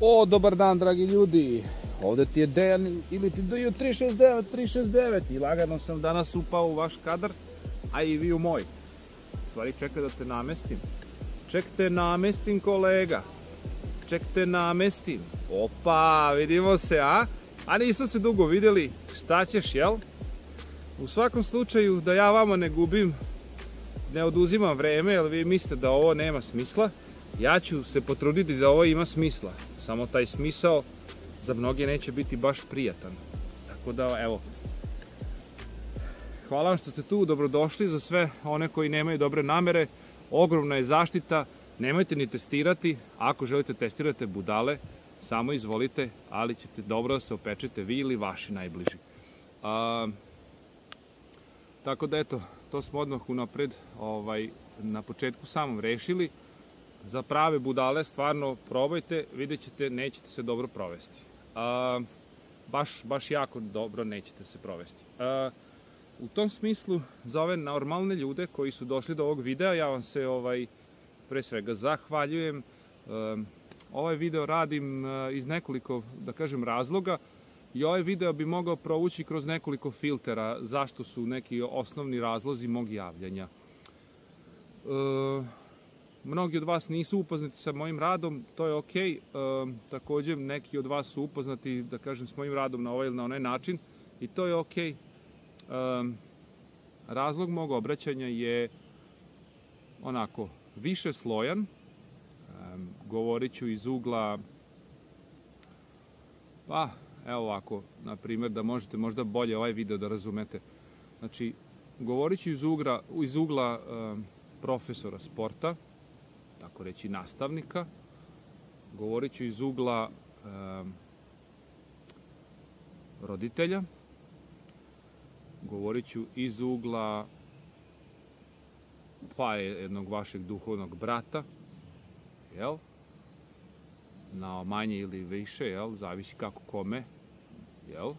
O, dobar dan, dragi ljudi. Ovde ti je Dejan ili ti daju 369 i lagano sam danas upao u vaš kadar, a i vi u moj. Stvari čeka da te namestim. Ček te namestim, kolega. Ček te namestim. Opa, vidimo se, a? A nisu se dugo vidjeli. Šta ćeš, jel? U svakom slučaju, da ja vama ne gubim, ne oduzimam vreme, jer vi mislite da ovo nema smisla. Ja ću se potruditi da ovo ima smisla. Samo taj smisao za mnoge neće biti baš prijatan. Tako da, evo. Hvala vam što ste tu, dobrodošli za sve one koji nemaju dobre namere. Ogromna je zaštita, nemojte ni testirati. Ako želite testirate budale, samo izvolite, ali ćete dobro da se opečete vi ili vaši najbliži. Tako da, eto, to smo odmah unapred na početku samom rešili. Za prave budale stvarno probajte, vidjet ćete, nećete se dobro provesti. Baš jako dobro nećete se provesti. U tom smislu, za ove normalne ljude koji su došli do ovog videa, ja vam se pre svega zahvaljujem. Ovaj video radim iz nekoliko, da kažem, razloga i ovaj video bi mogao provući kroz nekoliko filtera zašto su neki osnovni razlozi mog javljanja. Mnogi od vas nisu upoznati sa mojim radom, to je okej. Također neki od vas su upoznati, da kažem, s mojim radom na ovaj ili na onaj način i to je okej. Razlog mog obraćanja je onako više slojan. Govorit ću iz ugla, pa evo ovako, na primjer, da možete možda bolje ovaj video da razumete. Znači, govorit ću iz ugla profesora sporta, tako reći nastavnika, govorit ću iz ugla roditelja, govorit ću iz ugla pa jednog vašeg duhovnog brata, jel? Na manje ili više, jel? Zavisi kako kome, jel?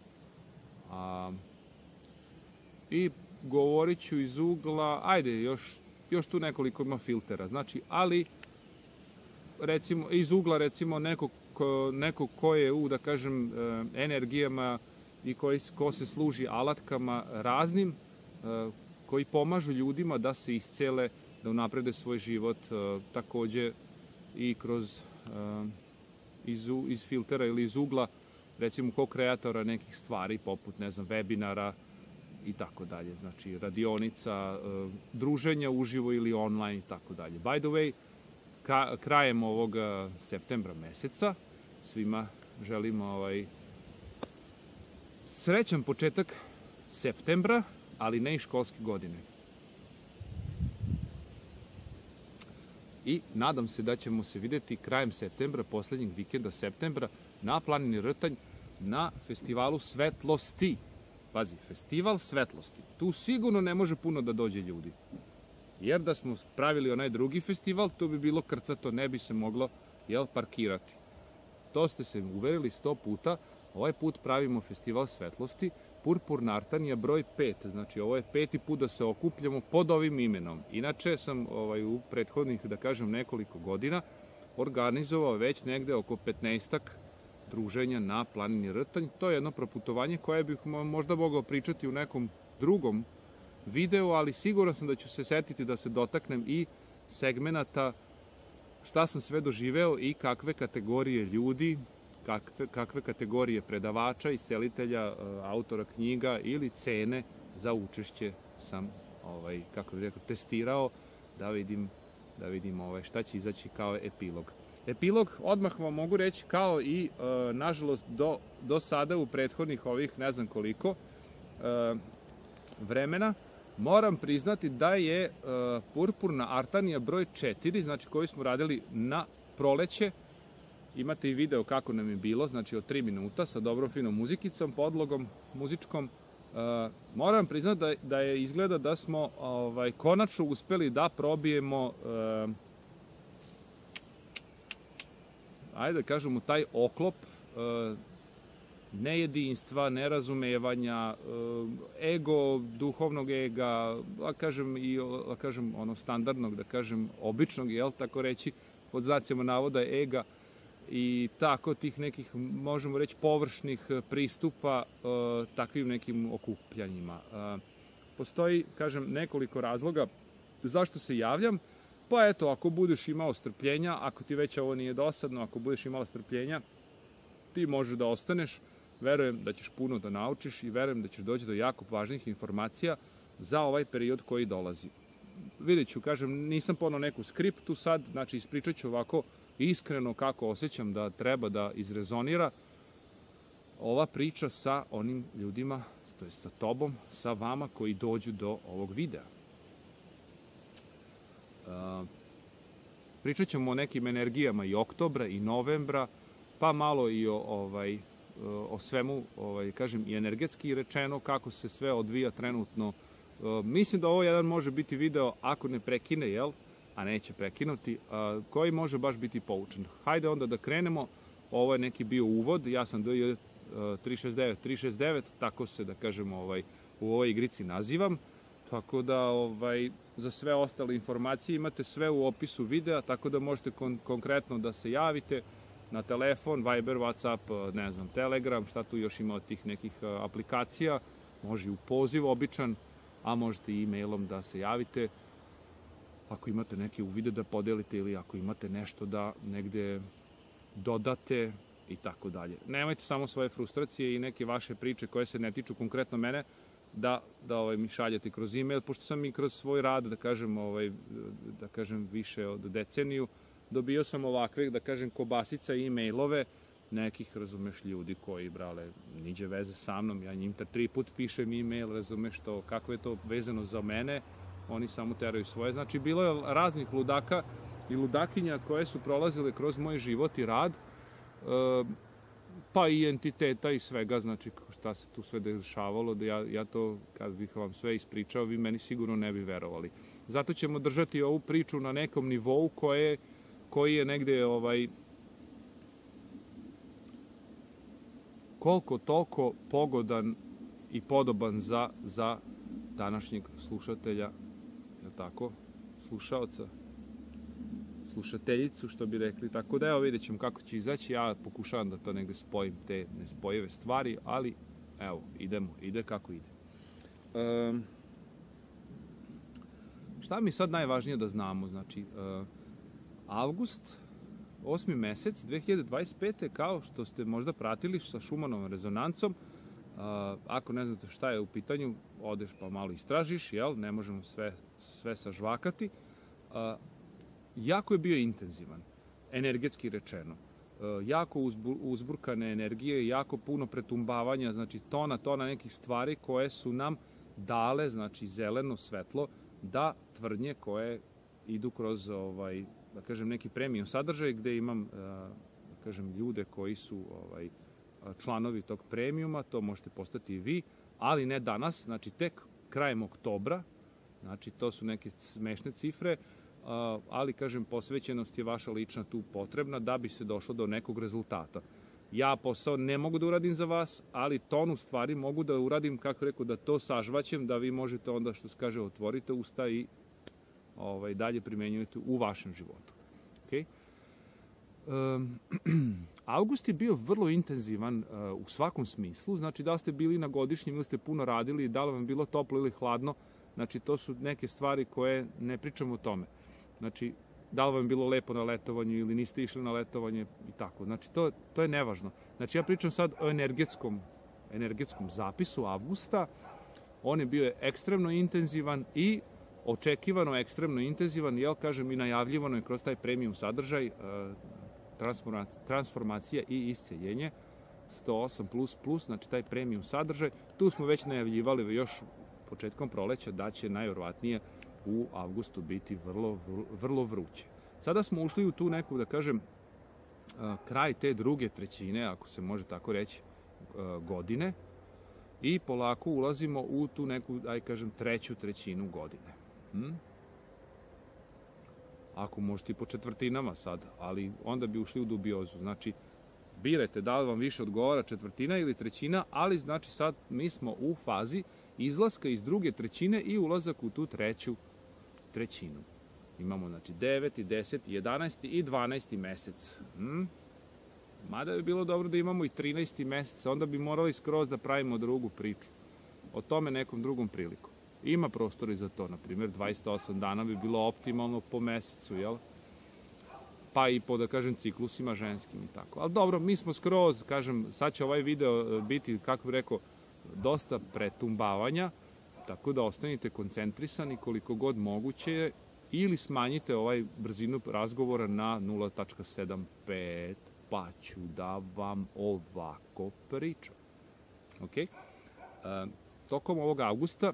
I govorit ću iz ugla, ajde, još tu nekoliko ima filtera, znači, ali recimo, iz ugla recimo nekog ko je u, da kažem, energijama i ko se služi alatkama raznim, koji pomažu ljudima da se iscele, da unaprede svoj život, takođe i kroz iz filtera ili iz ugla, recimo ko kreatora nekih stvari, poput, ne znam, webinara i tako dalje, znači radionica, druženja uživo ili online i tako dalje. By the way, krajem ovog septembra meseca svima želim srećan početak septembra, ali ne i školske godine. I nadam se da ćemo se vidjeti krajem septembra, poslednjeg vikenda septembra, na planini Rtanj, na festivalu Svetlosti. Pazi, festival Svetlosti. Tu sigurno ne može puno da dođe ljudi. Jer da smo pravili onaj drugi festival, to bi bilo krcato, ne bi se moglo, parkirati. To ste se uverili 100 puta. Ovaj put pravimo festival Svetlosti, Purpurna Artanija broj 5. Znači, ovo je 5. put da se okupljamo pod ovim imenom. Inače sam u prethodnih, da kažem, nekoliko godina organizovao već negde oko 15-ak druženja na planini Rtanj. To je jedno proputovanje koje bih možda mogao pričati u nekom drugom videu, ali siguran sam da ću se setiti da se dotaknem i segmenata šta sam sve doživeo i kakve kategorije ljudi, kakve kategorije predavača, iscelitelja, autora knjiga ili cene za učešće sam, kako bih rekao, testirao da vidim šta će izaći kao epilog. Epilog, odmah vam mogu reći, kao i, nažalost, do sada u prethodnih ovih ne znam koliko vremena, moram priznati da je Purpurna Artanija broj 4, znači koju smo radili na proleće. Imate i video kako nam je bilo, znači od 3 minuta sa dobrom finom muzikicom, podlogom muzičkom. Moram priznati da je izgleda da smo konačno uspeli da probijemo, ajde da kažemo, taj oklop nejedinstva, nerazumevanja, duhovnog ega, da kažem, ono standardnog, da kažem, običnog, tako reći, pod znacima navoda ega, i tako tih nekih, možemo reći, površnih pristupa takvim nekim okupljanjima. Postoji, kažem, nekoliko razloga zašto se javljam. Pa eto, ako budeš imao strpljenja, ako ti već ovo nije dosadno, ako budeš imala strpljenja, ti možeš da ostaneš. Verujem da ćeš puno da naučiš i verujem da ćeš doći do jako važnih informacija za ovaj period koji dolazi. Vidjet ću, kažem, nisam ponao neku skriptu sad, znači ispričat ću ovako iskreno kako osjećam da treba da izrezonira ova priča sa onim ljudima, to je sa tobom, sa vama koji dođu do ovog videa. Pričat ćemo o nekim energijama i oktobra i novembra, pa malo i o svemu, kažem, i energetski rečeno, kako se sve odvija trenutno. Mislim da ovo jedan može biti video, ako ne prekine, jel? A neće prekinuti, koji može baš biti poučen. Hajde onda da krenemo. Ovo je neki bio uvod, ja sam DJ 369, tako se, da kažem, u ovoj igrici nazivam. Tako da za sve ostale informacije imate sve u opisu videa, tako da možete konkretno da se javite na telefon, Viber, Whatsapp, ne znam, Telegram, šta tu još ima od tih nekih aplikacija. Može i u poziv običan, a možete i e-mailom da se javite ako imate neke uvide da podelite ili ako imate nešto da negde dodate i tako dalje. Nemojte samo svoje frustracije i neke vaše priče koje se ne tiču konkretno mene da mi šaljate kroz e-mail, pošto sam i kroz svoj rad, da kažem više od deceniju, dobio sam ovakve, da kažem, kobasica i e-mailove nekih, razumeš, ljudi koji, brale, niđe veze sa mnom, ja njim 3 put pišem e-mail, razumeš to, kako je to vezano za mene, oni samo teraju svoje. Znači, bilo je raznih ludaka i ludakinja koje su prolazile kroz moj život i rad, pa i entiteta i svega, znači šta se tu sve dešavalo, da ja to, kad bih vam sve ispričao, vi meni sigurno ne bi verovali. Zato ćemo držati ovu priču na nekom nivou koji je negde koliko toliko pogodan i podoban za današnjeg slušatelja, je li tako, slušaoca, slušateljicu, što bi rekli. Tako da evo, vidjet ćemo kako će izaći. Ja pokušavam da to negde spojim, te nespojive stvari, ali evo, ide kako ide. Šta mi sad najvažnije da znamo? Znači, avgust, 8. mesec 2025. kao što ste možda pratili sa Šumanovom rezonancom, ako ne znate šta je u pitanju, odeš pa malo istražiš, jel? Ne možemo sve sažvakati. Jako je bio intenzivan, energetski rečeno. Jako uzburkane energije, jako puno pretumbavanja, znači tona nekih stvari koje su nam dale, znači zeleno svetlo, da tvrdnje koje idu kroz, da kažem, neki premium sadržaj gde imam, da kažem, ljude koji su članovi tog premiuma, to možete postati i vi, ali ne danas, znači tek krajem oktobra, znači to su neke smešne cifre, ali, kažem, posvećenost je vaša lična tu potrebna da bi se došlo do nekog rezultata. Ja posao ne mogu da uradim za vas, ali tonu stvari mogu da uradim, kako rekao, da to sažvaćem, da vi možete onda, što se kaže, otvorite usta i dalje primenjujete u vašem životu. Okay? Avgust je bio vrlo intenzivan u svakom smislu, znači da li ste bili na godišnjem ili ste puno radili, da li vam bilo toplo ili hladno, znači to su neke stvari koje ne pričamo o tome. Znači, da li vam je bilo lepo na letovanju ili niste išli na letovanje i tako. Znači, to je nevažno. Znači, ja pričam sad o energetskom zapisu avgusta. On je bio ekstremno intenzivan i očekivano ekstremno intenzivan, jel, kažem, i najavljivano je kroz taj premium sadržaj, transformacija i isceljenje, 108++, znači taj premium sadržaj. Tu smo već najavljivali još početkom proleća da će najverovatnije u avgustu biti vrlo vruće. Sada smo ušli u tu neku, da kažem, kraj te druge trećine, ako se može tako reći, godine i polako ulazimo u tu neku, kažem, treću trećinu godine. Ako možete i po četvrtinama sad, ali onda bi ušli u dubiozu. Znači, birajte da li vam više odgovara četvrtina ili trećina, ali znači sad mi smo u fazi izlaska iz druge trećine i ulazak u tu treću trećinu. Imamo, znači, 9., 10., 11. i 12. mesec. Mada bi bilo dobro da imamo i 13. mesec, onda bi morali skroz da pravimo drugu priču. O tome nekom drugom priliku. Ima prostora za to, na primjer, 28 dana bi bilo optimalno po mesecu, jel? Pa i po, da kažem, ciklusima ženskim i tako. Ali dobro, mi smo skroz, kažem, sad će ovaj video biti, kako bih rekao, dosta pretumbavanja, tako da ostanite koncentrisani koliko god moguće je ili smanjite ovaj brzinu razgovora na 0.75, pa ću da vam ovako pričam. Ok? Tokom ovog avgusta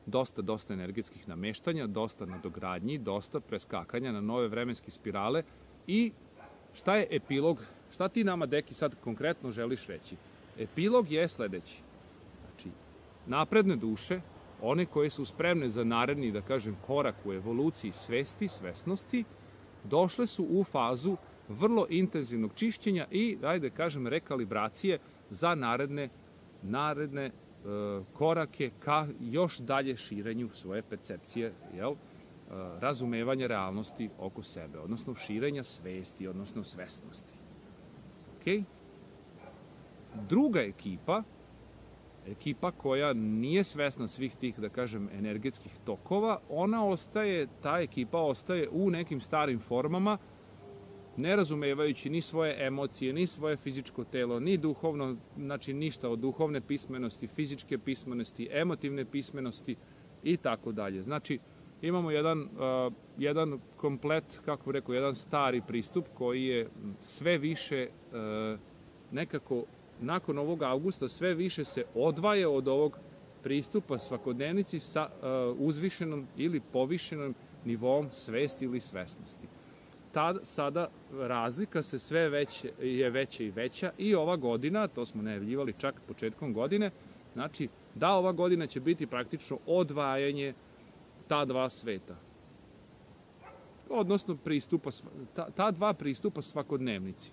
dosta energetskih nameštanja, dosta nadogradnji, dosta preskakanja na nove vremenske spirale i šta je epilog, šta ti nama, Deki, sad konkretno želiš reći? Epilog je sledeći. Znači, napredne duše, one koje su spremne za naredni, da kažem, korak u evoluciji svesti, svesnosti, došle su u fazu vrlo intenzivnog čišćenja i, ajde kažem, rekalibracije za naredne korake ka još dalje širenju svoje percepcije, jel? Razumevanja realnosti oko sebe, odnosno širenja svesti, odnosno svesnosti. Ok? Druga ekipa koja nije svesna svih tih, da kažem, energetskih tokova, ta ekipa ostaje u nekim starim formama, ne razumevajući ni svoje emocije, ni svoje fizičko telo, ni duhovno, znači ništa od duhovne pismenosti, fizičke pismenosti, emotivne pismenosti i tako dalje. Znači, imamo jedan komplet, kako bih rekao, jedan stari pristup koji je sve više nekako, nakon ovog avgusta, sve više se odvaja od ovog pristupa svakodnevnici sa uzvišenom ili povišenom nivom svesti ili svesnosti. Sada razlika se sve veća i veća i ova godina, to smo najavljivali čak početkom godine, znači da ova godina će biti praktično odvajanje ta dva sveta. Odnosno ta dva pristupa svakodnevnici.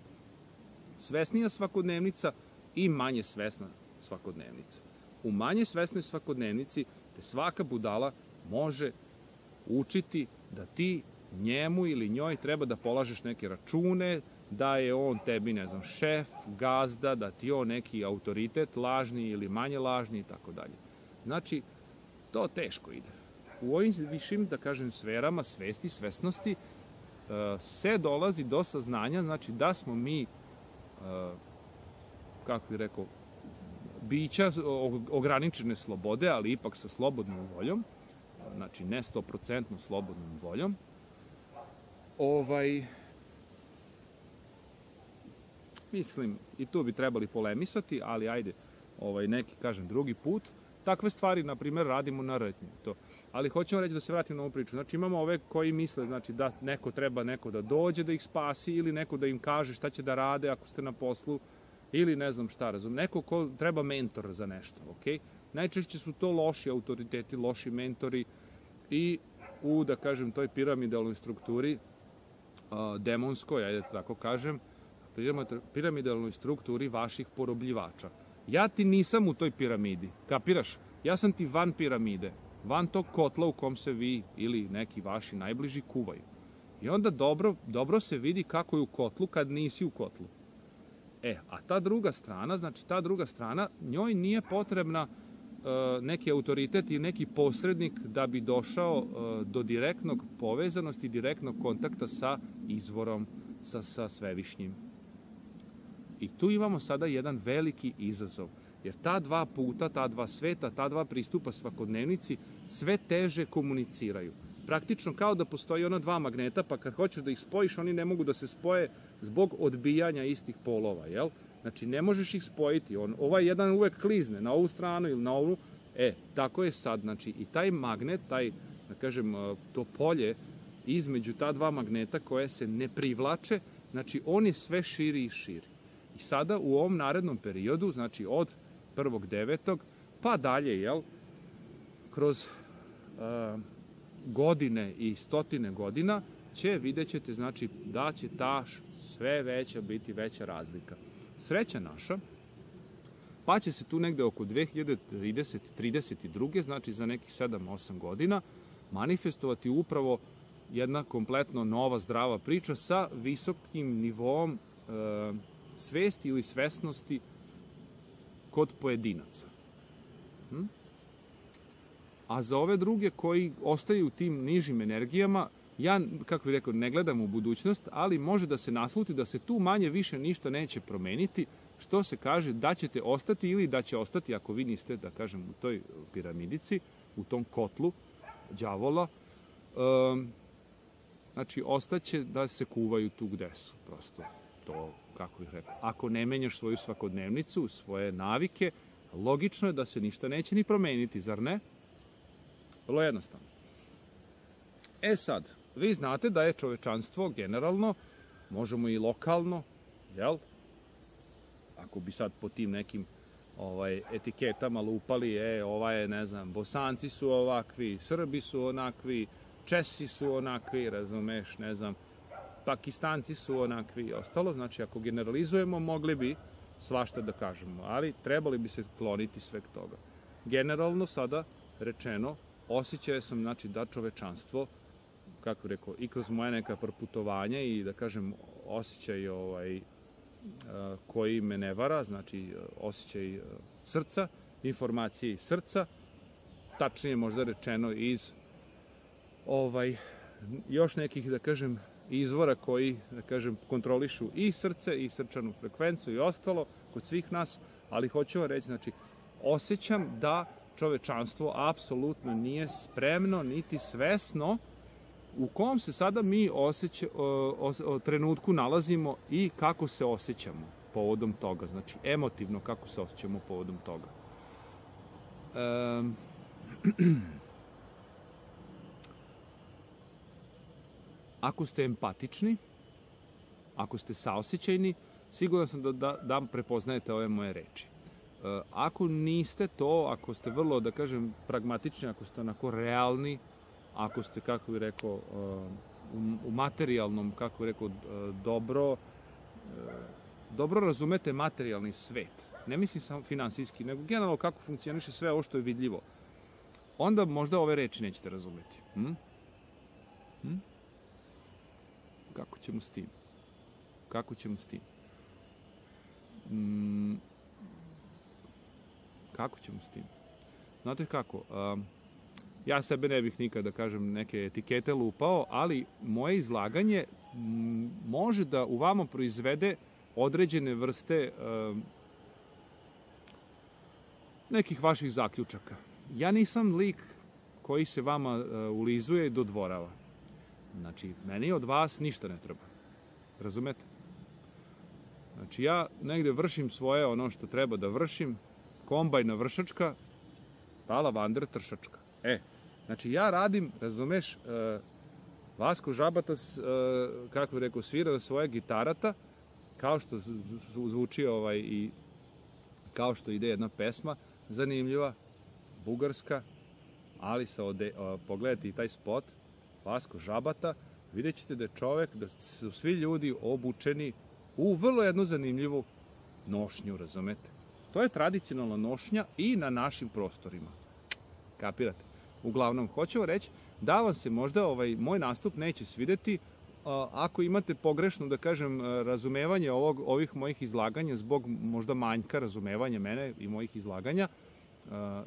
Svesnija svakodnevnica i manje svesna svakodnevnica. U manje svesnoj svakodnevnici te svaka budala može učiti da ti njemu ili njoj treba da polažeš neke račune, da je on tebi, ne znam, šef, gazda, da ti je on neki autoritet, lažni ili manje lažni i tako dalje. Znači, to teško ide. U ovim višim, da kažem, sferama svesti, svesnosti, se dolazi do saznanja, znači da smo mi, kako bih rekao, bića ograničene slobode, ali ipak sa slobodnom voljom, znači ne 100% slobodnom voljom, mislim, i tu bi trebali polemisati, ali ajde, neki, kažem, drugi put. Takve stvari, na primjer, radimo na rtnju. Ali hoćemo reći da se vratim na ovu priču. Znači, imamo ove koji misle, znači, da neko da dođe da ih spasi ili neko da im kaže šta će da rade ako ste na poslu ili ne znam šta, neko ko treba mentor za nešto, ok? Najčešće su to loši autoriteti, loši mentori i u, da kažem, toj piramidalnoj strukturi, demonskoj, ajde tako kažem, piramidalnoj strukturi vaših porobljivača. Ja ti nisam u toj piramidi, kapiraš? Ja sam ti van piramide, van tog kotla u kom se vi ili neki vaši najbliži kuvaju. I onda dobro se vidi kako je u kotlu kad nisi u kotlu. A ta druga strana, znači ta druga strana, njoj nije potrebna neki autoritet i neki posrednik da bi došao do direktnog povezanosti, direktnog kontakta sa izvorom, sa svevišnjim. I tu imamo sada jedan veliki izazov, jer ta dva puta, ta dva sveta, ta dva pristupa svakodnevnici sve teže komuniciraju. Praktično kao da postoji ona dva magneta, pa kad hoćeš da ih spojiš, oni ne mogu da se spoje zbog odbijanja istih polova, jel? Znači, ne možeš ih spojiti. Ovaj jedan uvek klizne na ovu stranu ili na ovu. Tako je sad. Znači, i taj magnet, da kažem, to polje između ta dva magneta koje se ne privlače, znači, on je sve širi i širi. I sada u ovom narednom periodu, znači od 1.9. pa dalje, jel, kroz godine i stotine godina vidjet ćete, znači, da će ta sve veća biti veća razlika. Sreća naša, pa će se tu negde oko 2032. znači za nekih 7-8 godina, manifestovati upravo jedna kompletno nova zdrava priča sa visokim nivoom svesti ili svesnosti kod pojedinaca. A za ove druge koji ostaju u tim nižim energijama, ja, kako bih rekao, ne gledam u budućnost, ali može da se nasluti da se tu manje više ništa neće promeniti, što se kaže da ćete ostati ili da će ostati, ako vi niste, da kažem, u toj piramidici, u tom kotlu đavola, znači, ostaće da se kuvaju tu gde su, prosto. To, kako bih rekao, ako ne menjaš svoju svakodnevnicu, svoje navike, logično je da se ništa neće ni promeniti, zar ne? Vrlo jednostavno. E sad, vi znate da je čovečanstvo generalno, možemo i lokalno, jel? Ako bi sad po tim nekim etiketama lupali, ne znam, Bosanci su ovakvi, Srbi su onakvi, Česi su onakvi, razumeš, ne znam, Pakistanci su onakvi i ostalo. Znači, ako generalizujemo, mogli bi svašta da kažemo, ali trebali bi se kloniti sveg toga. Generalno, sada rečeno, osjećao sam, znači, da čovečanstvo, kako rekao, i kroz moje neka proputovanja i, da kažem, osjećaj koji me ne vara, znači, osjećaj srca, informacije iz srca, tačnije možda rečeno iz još nekih, da kažem, izvora koji, da kažem, kontrolišu i srce i srčanu frekvenciju i ostalo kod svih nas, ali hoću vam reći, znači, osjećam da čovečanstvo apsolutno nije spremno niti svesno u kom se sada mi trenutku nalazimo i kako se osjećamo povodom toga, znači emotivno kako se osjećamo povodom toga. Ako ste empatični, ako ste saosećajni, siguran sam da prepoznajete ove moje reči. Ako niste to, ako ste vrlo, da kažem, pragmatični, ako ste onako realni, ako ste, kako bih rekao, u materijalnom, kako bih rekao, dobro razumete materijalni svet, ne mislim samo finansijski, nego generalno kako funkcioniše sve ovo što je vidljivo, onda možda ove reči nećete razumeti. Kako ćemo s tim? Kako ćemo s tim? Kako ćemo s tim? Znate kako? Ja sebe ne bih nikad, da kažem, neke etikete lupao, ali moje izlaganje može da u vama proizvede određene vrste nekih vaših zaključaka. Ja nisam lik koji se vama ulizuje i dodvorava. Znači, meni od vas ništa ne treba. Razumete? Znači, ja negde vršim svoje ono što treba da vršim, kombajna vršačka, pa lavander tršačka. Znači, ja radim, razumeš, Vasko Žabatac, kako bih rekao, svira svoje gitarata, kao što zvuči i kao što ide jedna pesma, zanimljiva, bugarska, ali pogledajte i taj spot, Vasko Žabata, vidjet ćete da je čovek, da su svi ljudi obučeni u vrlo jednu zanimljivu nošnju, razumete? To je tradicionalna nošnja i na našim prostorima. Kapirate? Uglavnom, hoću reći da vam se možda moj nastup neće svideti ako imate pogrešno, da kažem, razumevanje ovih mojih izlaganja zbog možda manjka razumevanja mene i mojih izlaganja,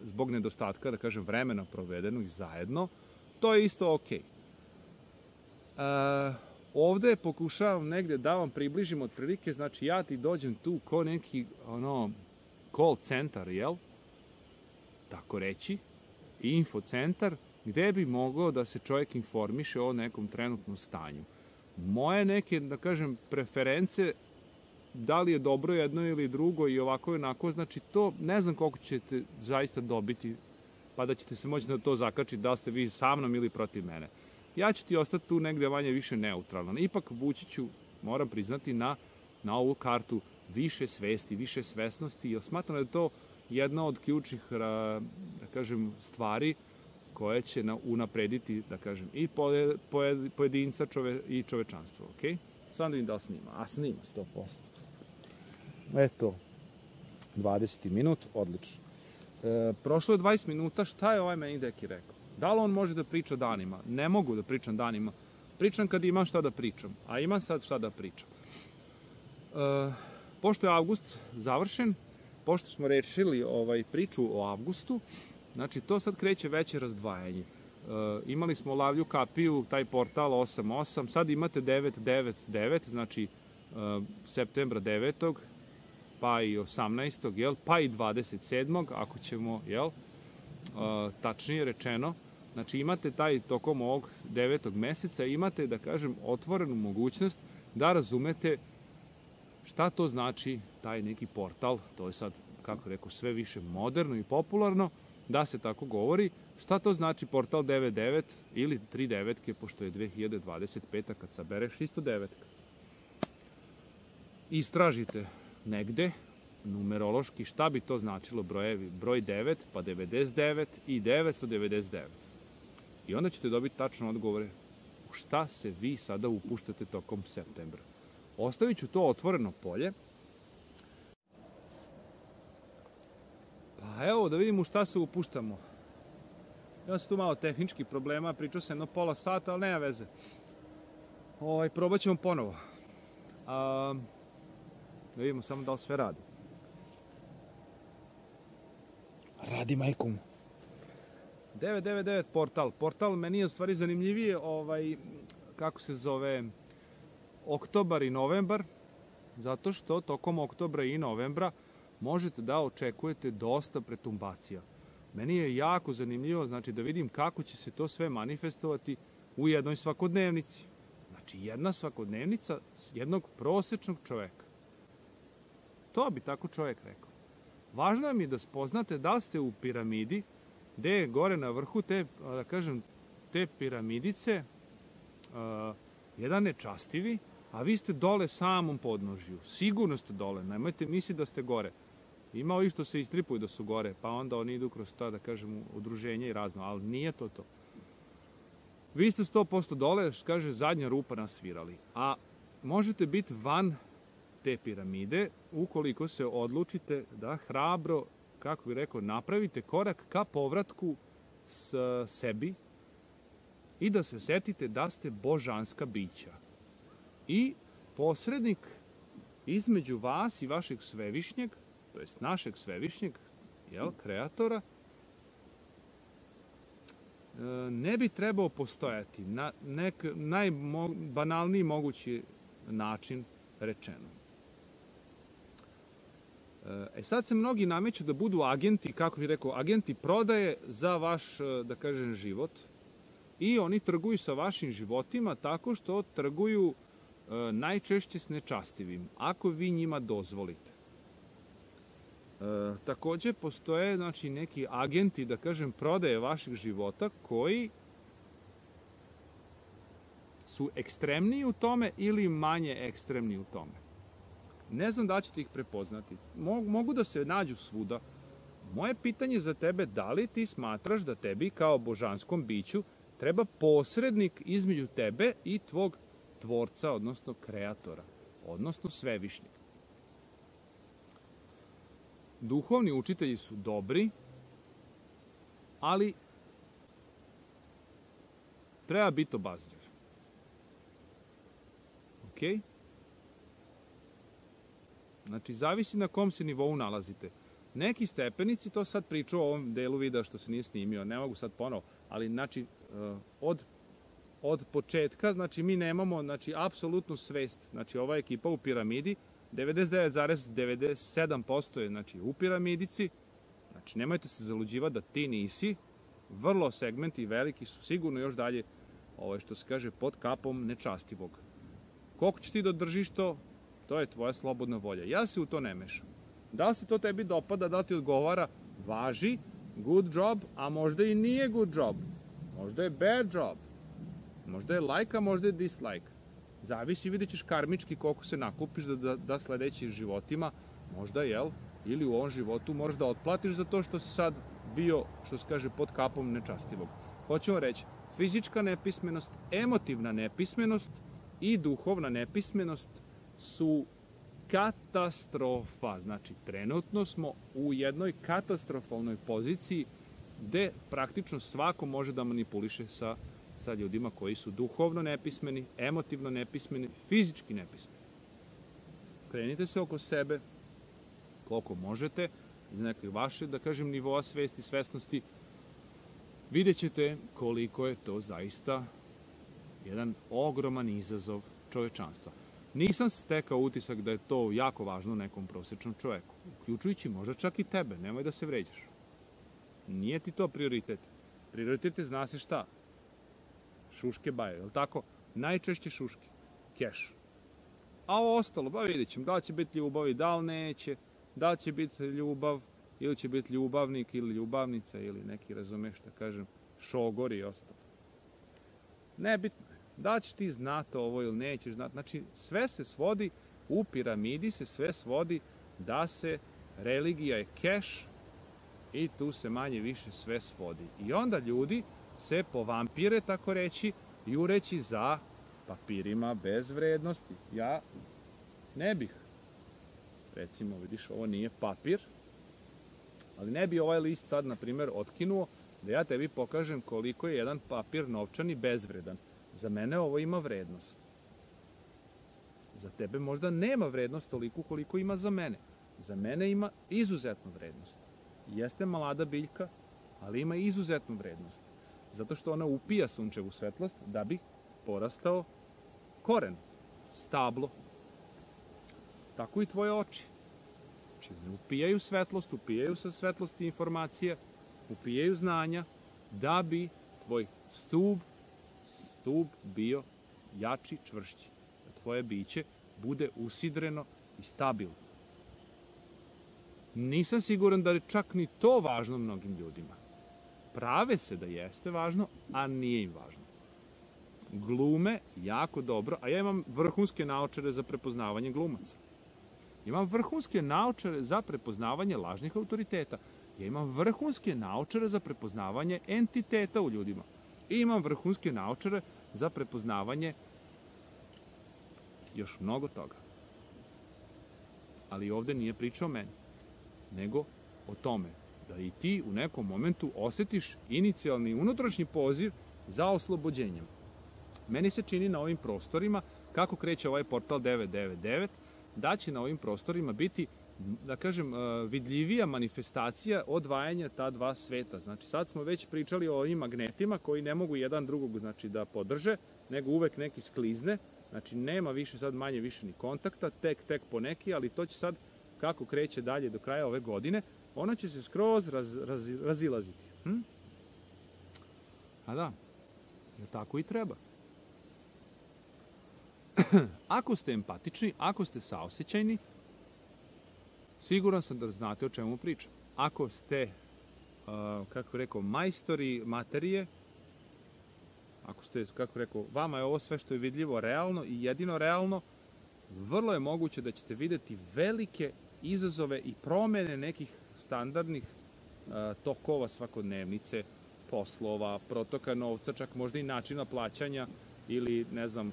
zbog nedostatka, da kažem, vremena provedenog zajedno, to je isto okej. Ovde pokušavam negde da vam približim otprilike, znači ja ti dođem tu ko neki call centar, jel? Tako reći, info centar, gde bi mogao da se čovjek informiše o nekom trenutnom stanju. Moje neke, da kažem, preference, da li je dobro jedno ili drugo i ovako i onako, znači to ne znam koliko ćete zaista dobiti, pa da ćete se moći na to zakačiti da ste vi sa mnom ili protiv mene. Ja ću ti ostati tu negde manje više neutralan. Ipak vući ću, moram priznati, na ovu kartu više svesti, više svesnosti, jer smatram da je to jedna od ključnih, da kažem, stvari koje će unaprediti, da kažem, i pojedinca i čovečanstvo, okej? Sam da vidim da li snima. A snima 100%. Eto, 20. minut, odlično. Prošlo je 20 minuta, šta je ovaj meni deki rekao? Da li on može da priča danima? Ne mogu da pričam danima. Pričam kad imam šta da pričam, a imam sad šta da pričam. Pošto je avgust završen, pošto smo rešili priču o avgustu, znači to sad kreće veće razdvajanje. Imali smo Lavlju kapiju, taj portal 88, sad imate 999, znači septembra 9. pa i 18. Jel? Pa i 27. ako ćemo, jel? Tačnije rečeno. Znači imate tokom ovog 9. meseca, imate, da kažem, otvorenu mogućnost da razumete šta to znači taj neki portal. To je sad, kako rekao, sve više moderno i popularno, da se tako govori. Šta to znači portal 99 ili 39, pošto je 2025. kad sabereš isto 9. Istražite negde, numerološki, šta bi to značilo brojevi. Broj 9, pa 99 i 999. I onda ćete dobiti tačno odgovore u šta se vi sada upuštate tokom septembra. Ostavit ću to otvoreno polje. Pa evo da vidimo u šta se upuštamo. Ima se tu malo tehničkih problema, pričao sam jedno pola sata, ali nema veze. Probat ćemo ponovo. Da vidimo samo da li sve radi. Radi, majkom. 999 portal. Portal meni je u stvari zanimljivije, kako se zove, oktobar i novembar, zato što tokom oktobra i novembra možete da očekujete dosta pretumbacija. Meni je jako zanimljivo, znači, da vidim kako će se to sve manifestovati u jednoj svakodnevnici. Znači, jedna svakodnevnica jednog prosečnog čoveka. To bi tako čovek rekao. Važno je mi da spoznate da li ste u piramidi, gde je gore na vrhu te, da kažem, te piramidice jedan nečastivi, a vi ste dole samom podnožju. Sigurno ste dole, nemojte misliti da ste gore. Ima ovi što se istripuju da su gore, pa onda oni idu kroz ta, da kažem, udruženja i razno, ali nije to to. Vi ste 100% dole, kaže, zadnja rupa nasvirali. A možete biti van te piramide ukoliko se odlučite da hrabro, kako bih rekao, napravite korak ka povratku sebi i da se setite da ste božanska bića. I posrednik između vas i vašeg svevišnjeg, to jest našeg svevišnjeg, kreatora, ne bi trebao postojati na najbanalniji mogući način rečeno. Sad se mnogi nameću da budu agenti, kako bih rekao, agenti prodaje za vaš, da kažem, život, i oni trguju sa vašim životima tako što trguju najčešće s nečastivim, ako vi njima dozvolite. Takođe postoje, znači, neki agenti, da kažem, prodaje vašeg života koji su ekstremniji u tome ili manje ekstremni u tome. Ne znam da ćete ih prepoznati. Mogu da se nađu svuda. Moje pitanje za tebe, da li ti smatraš da tebi kao božanskom biću treba posrednik između tebe i tvog tvorca, odnosno kreatora, odnosno svevišnjeg. Duhovni učitelji su dobri, ali treba biti obazriv. Ok? Znači, zavisi na kom se nivou nalazite. Neki stepenici, to sad priču o ovom delu videa što se nije snimio, ne mogu sad ponovo, ali znači, od početka, znači, mi nemamo, znači, apsolutnu svest. Znači, ova ekipa u piramidi, 99,97% je, znači, u piramidici. Znači, nemojte se zaluđivati da ti nisi. Vrlo segmenti veliki su sigurno još dalje, što se kaže, pod kapom nečastivog. Koliko će ti da držiš to, to je tvoja slobodna volja. Ja se u to ne mešam. Da li se to tebi dopada, da li ti odgovara, važi, good job, a možda i nije good job. Možda je bad job. Možda je like, a možda je dislike. Zavisi, vidjet ćeš karmički koliko se nakupiš da sledećim životima, možda, ili u ovom životu možeš da otplatiš za to što si sad bio, što se kaže, pod kapom nečastivog. Hoćemo reći, fizička nepismenost, emotivna nepismenost i duhovna nepismenost su katastrofa. Znači, trenutno smo u jednoj katastrofalnoj poziciji gde praktično svako može da manipuliše sa ljudima koji su duhovno nepismeni, emotivno nepismeni, fizički nepismeni. krenite se oko sebe, koliko možete, iz nekog vaše, da kažem, nivoa svesti, svesnosti, vidjet ćete koliko je to zaista jedan ogroman izazov čovečanstva. Nisam stekao utisak da je to jako važno nekom prosječnom čoveku, uključujući možda čak i tebe, nemoj da se vređaš. Nije ti to prioritet. Prioritet je, zna se šta, šuške baje, je li tako? Najčešće šuške, keš. A ovo ostalo, ba vidjet ćemo, da li će biti ljubavi, da li neće, da li će biti ljubav, ili će biti ljubavnik, ili ljubavnica, ili neki, razumeš šta kažem, šogor i ostalo. Nebitno je, da li ćeš ti znati ovo ili nećeš znati. Znači, sve se svodi, u piramidi se sve svodi da se religija je keš i tu se manje više sve svodi. I onda ljudi se povampire, tako reći, jureći za papirima bez vrednosti. Ja ne bih, recimo, vidiš, ovo nije papir, ali ne bi ovaj list sad, na primjer, otkinuo da ja tebi pokažem koliko je jedan papir novčani bezvredan. Za mene ovo ima vrednost. Za tebe možda nema vrednost toliko koliko ima za mene. Za mene ima izuzetnu vrednost. Jeste mlada biljka, ali ima izuzetnu vrednost. Zato što ona upija sunčevu svetlost da bi porastao koren, stablo. Tako i tvoje oči. Znači, upijaju svetlost, upijaju sa svetlosti informacije, upijaju znanja, da bi tvoj stub bio jači, čvršći. Da tvoje biće bude usidreno i stabilno. Nisam siguran da je čak ni to važno mnogim ljudima. Prave se da jeste važno, a nije im važno. Glume jako dobro, a ja imam vrhunske naočare za prepoznavanje glumaca. Imam vrhunske naočare za prepoznavanje lažnih autoriteta. Ja imam vrhunske naočare za prepoznavanje entiteta u ljudima. I imam vrhunske naočare za prepoznavanje još mnogo toga. Ali ovde nije priča o meni, nego o tome da i ti u nekom momentu osetiš inicijalni unutrašnji poziv za oslobođenjem. Meni se čini na ovim prostorima, kako kreće ovaj portal 999, da će na ovim prostorima biti, da kažem, vidljivija manifestacija odvajanja ta dva sveta. Znači, sad smo već pričali o ovim magnetima koji ne mogu jedan drugog, znači, da podrže, nego uvek neki sklizne. Znači, nema više sad manje više ni kontakta, tek po neki, ali to će sad, kako kreće dalje do kraja ove godine, ono će se skroz razilaziti. A da, jer tako i treba. Ako ste empatični, ako ste saosećajni, siguran sam da znate o čemu pričam. Ako ste, kako rekao, majstori materije, ako ste, kako rekao, vama je ovo sve što je vidljivo realno i jedino realno, vrlo je moguće da ćete videti velike izazove i promene nekih standardnih tokova svakodnevnice, poslova, protoka novca, čak možda i načina plaćanja ili, ne znam,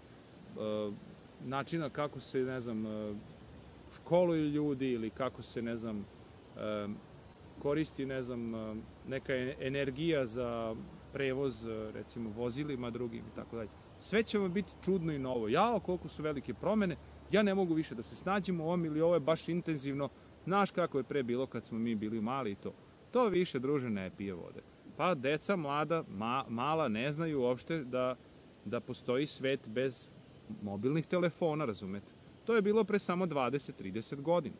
načina kako se, ne znam, školuju ljudi ili kako se, ne znam, koristi, ne znam, neka energija za prevoz, recimo, vozilima drugim i tako dalje. Sve će vam biti čudno i novo. Jao, koliko su velike promene, ja ne mogu više da se snađem u ovom ili ovo je baš intenzivno. Znaš kako je pre bilo kad smo mi bili mali i to. To više, druže, ne pije vode. Pa deca mlada, mala, ne znaju uopšte da postoji svet bez mobilnih telefona, razumete? To je bilo pre samo 20-30 godina.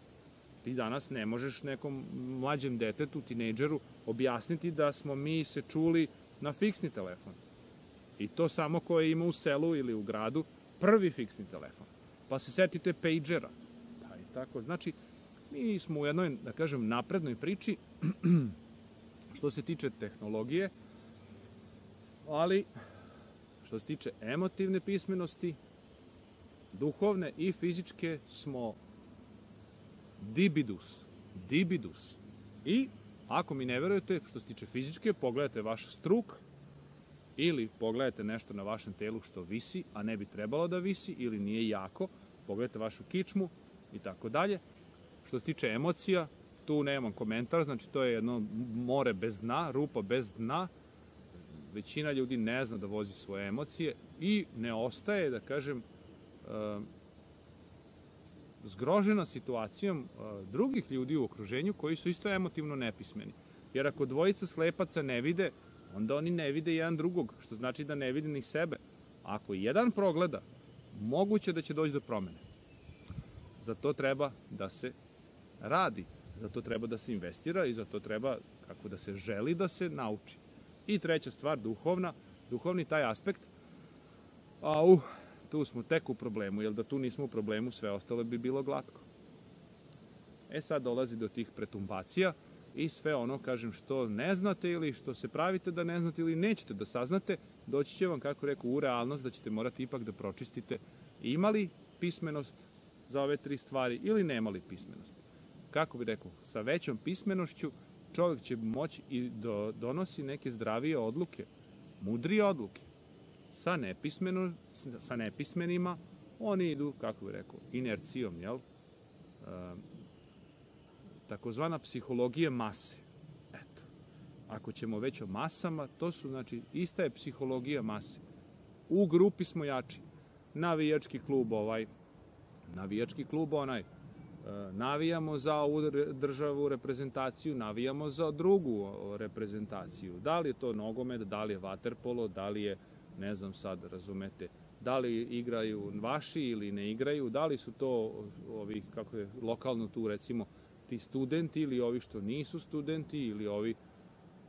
Ti danas ne možeš nekom mlađem detetu, tinejdžeru, objasniti da smo mi se čuli na fiksni telefon. I to samo ko je ima u selu ili u gradu prvi fiksni telefon. Pa se setite pagera. Pa i tako. Znači, mi smo u jednoj, da kažem, naprednoj priči što se tiče tehnologije, ali što se tiče emotivne pismenosti, duhovne i fizičke smo dibidus. I ako mi ne verujete, što se tiče fizičke, pogledajte vaš struk ili pogledajte nešto na vašem telu što visi, a ne bi trebalo da visi ili nije jako, pogledajte vašu kičmu i tako dalje. Što se tiče emocija, tu nemam komentar, znači to je jedno more bez dna, rupa bez dna. Većina ljudi ne zna da vozi svoje emocije i ne ostaje, da kažem, zgrožena situacijom drugih ljudi u okruženju koji su isto emotivno nepismeni. Jer ako dvojica slepaca ne vide, onda oni ne vide jedan drugog, što znači da ne vide ni sebe. A ako jedan progleda, moguće da će doći do promene. Za to treba da se radi, za to treba da se investira i za to treba kako da se želi da se nauči. I treća stvar, duhovni taj aspekt, tu smo tek u problemu, jer da tu nismo u problemu, sve ostalo bi bilo glatko. Sad dolazi do tih pretumbacija i sve ono, kažem, što ne znate ili što se pravite da ne znate ili nećete da saznate, doći će vam, kako rekao, u realnost da ćete morati ipak da pročistite imali pismenost za ove tri stvari ili nemali pismenost. Kako bi rekao, sa većom pismenošću čovjek će moći i donosi neke zdravije odluke, mudrije odluke. Sa nepismenima oni idu, kako bi rekao, inercijom, jel? Takozvana psihologija mase. Eto, ako ćemo već o masama, to su, znači, ista je psihologija mase. U grupi smo jači. Navijački klub onaj, navijamo za ovu državu reprezentaciju, navijamo za drugu reprezentaciju. Da li je to nogomet, da li je vaterpolo, da li je, ne znam sad, razumete, da li igraju vaši ili ne igraju, da li su to ovi, kako je lokalno tu recimo, ti studenti ili ovi što nisu studenti ili ovi,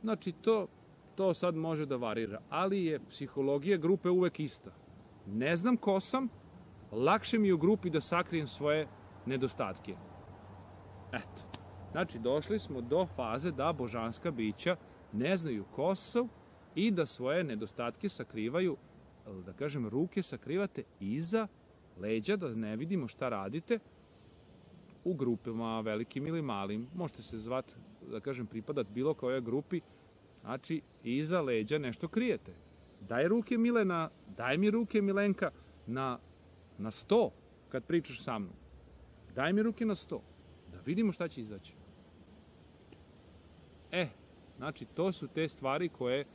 znači to sad može da varira, ali je psihologija grupe uvek ista. Ne znam ko sam, lakše mi je u grupi da sakrijem svoje nedostatke. Eto, znači došli smo do faze da božanska bića ne znaju ko su i da svoje nedostatke sakrivaju, da kažem, ruke sakrivate iza leđa, da ne vidimo šta radite u grupama, velikim ili malim. Možete se zvati, da kažem, pripadat bilo kojoj grupi, znači iza leđa nešto krijete. Daj ruke Milena, daj mi ruke Milenka na sto kad pričaš sa mnom. Daj mi ruke na sto, da vidimo šta će izaći. Znači to su te stvari koje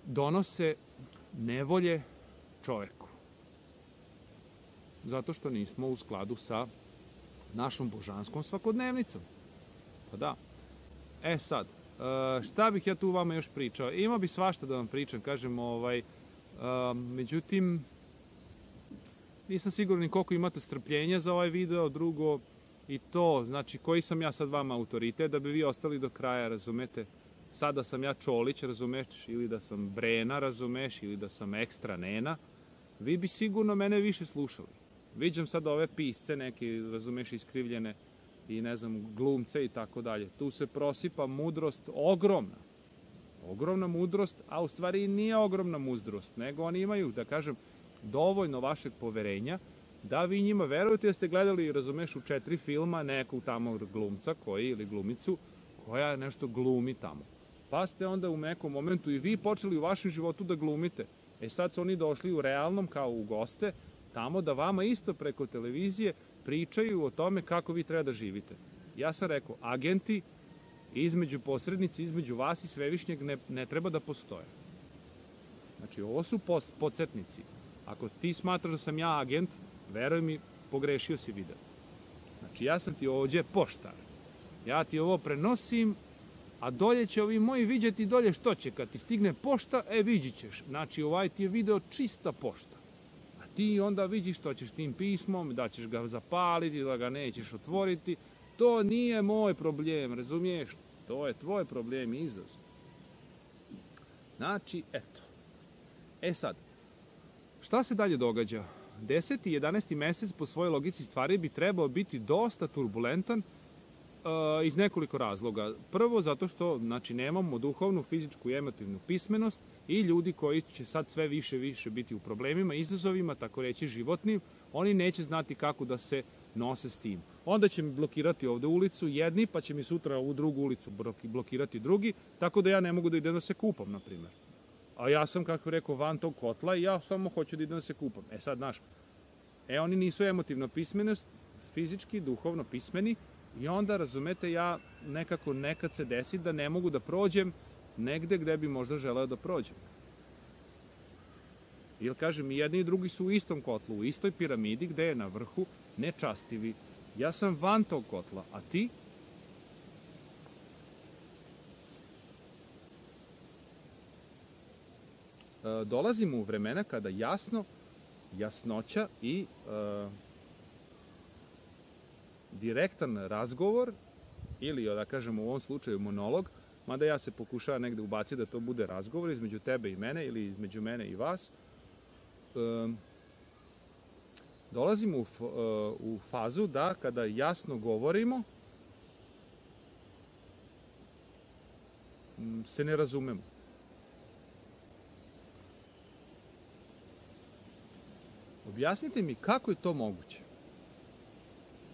donose nevolje čoveku. Zato što nismo u skladu sa našom božanskom svakodnevnicom. Pa da. Sad, šta bih ja tu vama još pričao? Imao bi svašta da vam pričam, kažem, međutim, nisam siguran ni koliko imate strpljenja za ovaj video, drugo, i to, znači, koji sam ja sad vama autoritet, da bi vi ostali do kraja, razumete? Sada sam ja Čolić, razumeš, ili da sam Brena, razumeš, ili da sam ekstra Nena, vi bi sigurno mene više slušali. Viđam sad ove pisce neke, razumeš, iskrivljene i ne znam, glumce i tako dalje. Tu se prosipa mudrost ogromna. Ogromna mudrost, a u stvari nije ogromna mudrost, nego oni imaju, da kažem, dovoljno vašeg poverenja da vi njima verujete da ste gledali, razumeš, u 4 filma nekog tamo glumca ili glumicu koja nešto glumi tamo. Pa ste onda u nekom momentu i vi počeli u vašem životu da glumite. Sad su oni došli u realnom kao u goste tamo da vama isto preko televizije pričaju o tome kako vi treba da živite. Ja sam rekao, agenti između posrednici, između vas i Svevišnjeg ne treba da postoje. Znači, ovo su podsjetnici. Ako ti smatraš da sam ja agent, veruj mi, pogrešio si video. Znači, ja sam ti ovdje poštar. Ja ti ovo prenosim, a dolje će ovi moji vidjeti dolje što će. Kad ti stigne pošta, vidit ćeš. Znači, ovaj ti je video čista pošta. A ti onda vidiš što ćeš tim pismom, da ćeš ga zapaliti, da ga nećeš otvoriti. To nije moj problem, razumiješ? To je tvoj problem i izazov. Znači, eto. Sad, šta se dalje događa? 10. i 11. mesec po svojoj logici stvari bi trebao biti dosta turbulentan iz nekoliko razloga. Prvo, zato što, znači, nemamo duhovnu, fizičku i emotivnu pismenost i ljudi koji će sad sve više biti u problemima, izazovima, tako reći životnim, oni neće znati kako da se nose s tim. Onda će mi blokirati ovde ulicu jedni, pa će mi sutra ovu drugu ulicu blokirati drugi, tako da ja ne mogu da idem da se kupam, na primjer. A ja sam, kako rekao, van tog kotla i ja samo hoću da idem da se kupam. Sad, znaš, oni nisu emotivno pismeni, fizički, duhovno pismeni i onda, razumete, ja nekad se desi da ne mogu da prođem negde gde bi možda želeo da prođem. Jer, kažem, i jedni i drugi su u istom kotlu, u istoj piramidi gde je na vrhu nečastivi. Ja sam van tog kotla, a ti? Dolazimo u vremena kada jasnoća i direktan razgovor, ili da kažemo u ovom slučaju monolog, mada ja se pokušavam negde ubaciti da to bude razgovor između tebe i mene ili između mene i vas, dolazimo u fazu da kada jasno govorimo se ne razumemo. Objasnite mi kako je to moguće.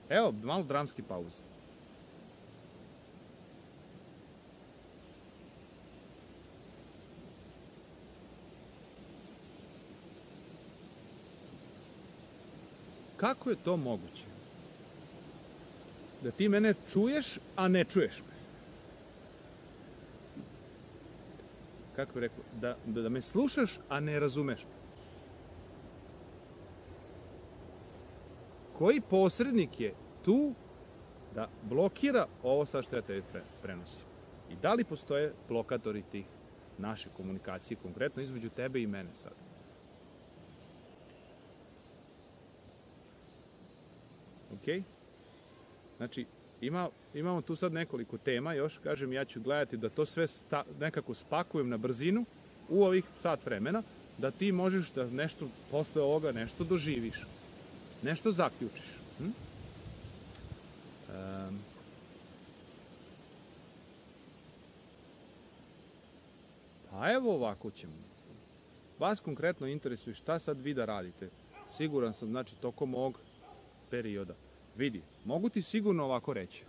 Evo, malo dramske pauze. Kako je to moguće? Da ti mene čuješ, a ne čuješ me. Kako bih rekao? Da me slušaš, a ne razumeš me. Koji posrednik je tu da blokira ovo sad što ja tebi prenosim? I da li postoje blokatori tih naše komunikacije, konkretno između tebe i mene sad? Ok? Znači, imamo tu sad nekoliko tema još, kažem, ja ću gledati da to sve nekako spakujem na brzinu u ovih sat vremena, da ti možeš da nešto posle ovoga nešto doživiš. Nešto zaključiš. Pa evo ovako ćemo. Vas konkretno interesuje šta sad vi da radite. Siguran sam, znači, tokom ovog perioda. Vidi, mogu ti sigurno ovako reći.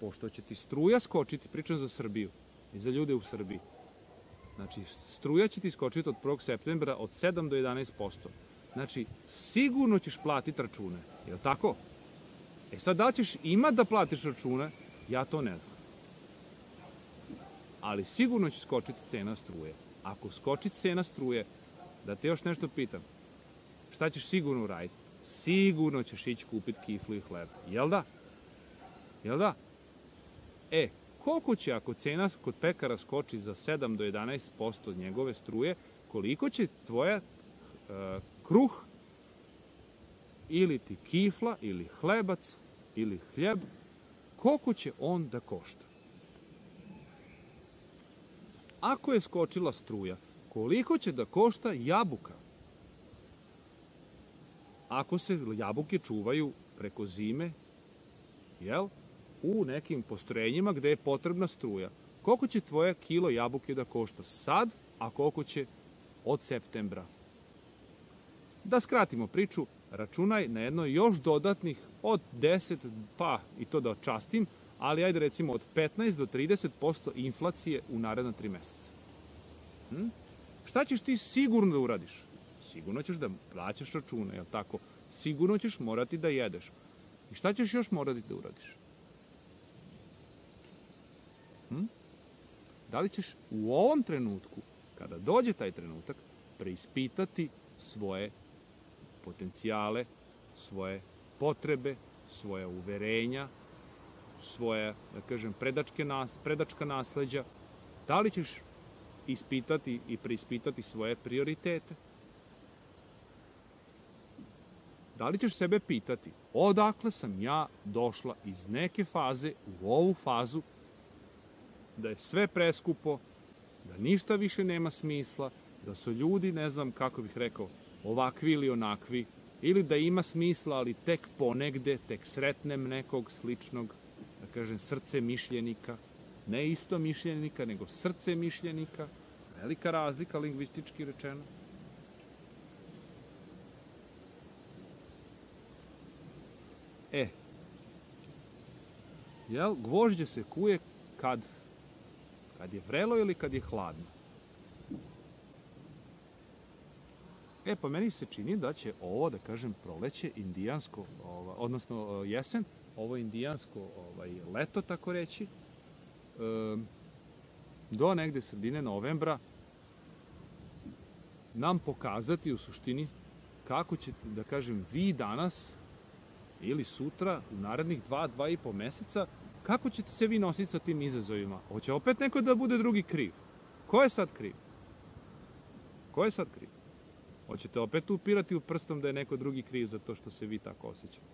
Pošto će ti struja skočiti, pričam za Srbiju i za ljude u Srbiji. Znači, struja će ti skočiti od 1. septembra od 7 do 11%. Znači, sigurno ćeš platiti račune, je li tako? E sad, da li ćeš imat da platiš račune, ja to ne znam. Ali sigurno će skočiti cena struje. Ako skoči cena struje, da te još nešto pitam, šta ćeš sigurno uraditi? Sigurno ćeš ići kupiti kiflu i hleb. Jel da? Jel da? E, koliko će ako cena kod pekara skoči za 7 do 11% njegove struje, koliko će tvoja kruh ili ti kifla ili hlebac ili hljeb, koliko će on da košta? Ako je skočila struja, koliko će da košta jabuka? Ako se jabuke čuvaju preko zime, jel, u nekim postrojenjima gde je potrebna struja, koliko će tvoje kilo jabuke da košta sad, a koliko će od septembra? Da skratimo priču, računaj na jedno još dodatnih od 10, pa i to da očastim, ali ajde recimo od 15 do 30% inflacije u naredna 3 meseca. Šta ćeš ti sigurno da uradiš? Sigurno ćeš da plaćaš račune, jel tako? Sigurno ćeš morati da jedeš. I šta ćeš još morati da uradiš? Da li ćeš u ovom trenutku, kada dođe taj trenutak, preispitati svoje potencijale, svoje potrebe, svoje uverenja, svoje, da kažem, predačka nasleđa? Da li ćeš ispitati i preispitati svoje prioritete? Da li ćeš sebe pitati odakle sam ja došla iz neke faze u ovu fazu, da je sve preskupo, da ništa više nema smisla, da su ljudi, ne znam kako bih rekao, ovakvi ili onakvi, ili da ima smisla, ali tek ponegde, tek sretnem nekog sličnog, da kažem, srce mišljenika, ne isto mišljenika, nego srce mišljenika, velika razlika lingvistički rečeno. Jel, gvožđe se kuje kad je vrelo ili kad je hladno. Pa meni se čini da će ovo, da kažem, proleće indijansko, odnosno jesen, ovo indijansko leto, tako reći, do negde sredine novembra nam pokazati u suštini kako ćete, da kažem, vi danas ili sutra, u narednih 2,5 meseca, kako ćete se vi nositi sa tim izazovima? Hoće opet neko da bude drugi kriv? Ko je sad kriv? Ko je sad kriv? Hoćete opet upirati u prstom da je neko drugi kriv za to što se vi tako osjećate?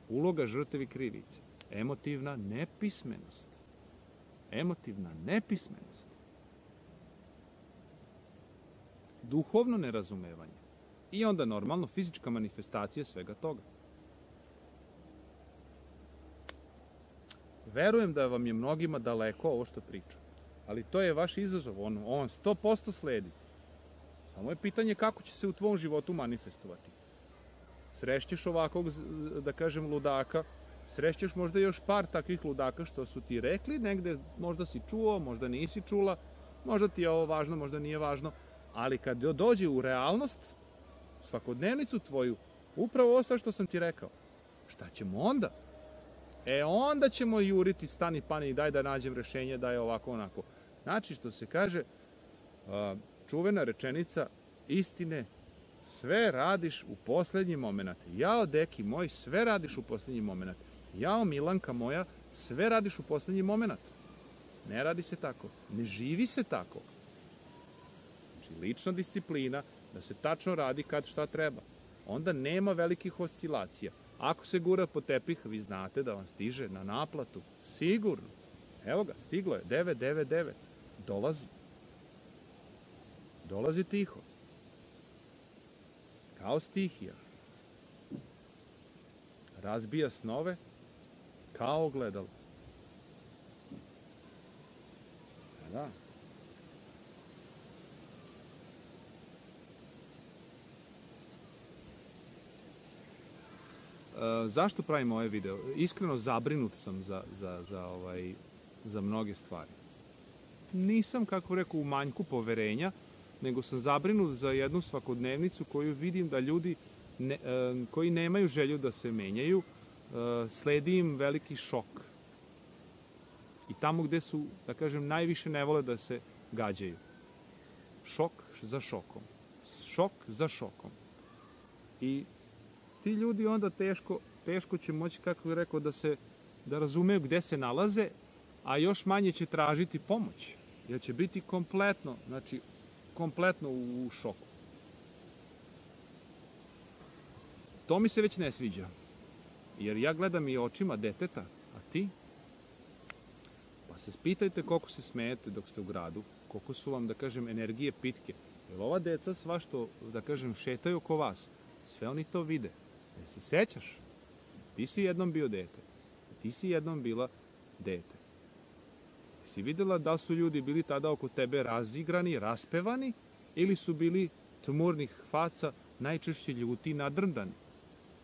Uloga žrtve i krivice. Emotivna nepismenost. Emotivna nepismenost. Duhovno nerazumevanje. I onda normalno fizička manifestacija svega toga. Verujem da vam je mnogima daleko ovo što pričam. Ali to je vaš izazov. On 100% sledi. Samo je pitanje kako će se u tvom životu manifestovati. Srešćeš ovakvog, da kažem, ludaka, srešćeš možda još par takvih ludaka što su ti rekli, negde možda si čuo, možda nisi čula, možda ti je ovo važno, možda nije važno, ali kad dođe u realnost, svakodnevnicu tvoju, upravo ovo sad što sam ti rekao, šta ćemo onda? Onda ćemo juriti, stani pani, daj da nađem rešenje, da je ovako onako. Znači, što se kaže, čuvena rečenica istine, sve radiš u poslednji moment. Jao, deki moj, sve radiš u poslednji moment. Jao, Milanka moja, sve radiš u poslednji moment. Ne radi se tako. Ne živi se tako. Znači, lična disciplina, da se tačno radi kad šta treba. Onda nema velikih oscilacija. Ako se gura po tepih, vi znate da vam stiže na naplatu. Sigurno. Evo ga, stiglo je. 999. Dolazi. Dolazi tiho. Kao stihija. Razbija snove kao ogledalo. Da. Zašto pravim ovaj video? Iskreno zabrinut sam za mnoge stvari. Nisam, kako rekao, u manjku poverenja, nego sam zabrinut za jednu svakodnevnicu koju vidim da ljudi koji nemaju želju da se menjaju, sledi im veliki šok. I tamo gde su, da kažem, najviše ne vole da se gađaju. Šok za šokom. Šok za šokom. I ti ljudi onda teško će moći, kako bih rekao, da razumeju gde se nalaze, a još manje će tražiti pomoć. Jer će biti kompletno u šoku. To mi se već ne sviđa. Jer ja gledam i očima deteta, a ti? Pa se spitajte koliko se smejete dok ste u gradu, koliko su vam, da kažem, energije pitke. Jer ova deca sva što, da kažem, šetaju oko vas, sve oni to vide. Jer se sećaš? Ti si jednom bio dete. Ti si jednom bila dete. Si videla da su ljudi bili tada oko tebe razigrani, raspevani, ili su bili tmurnih faca, najčešće ljuti i nadrndani?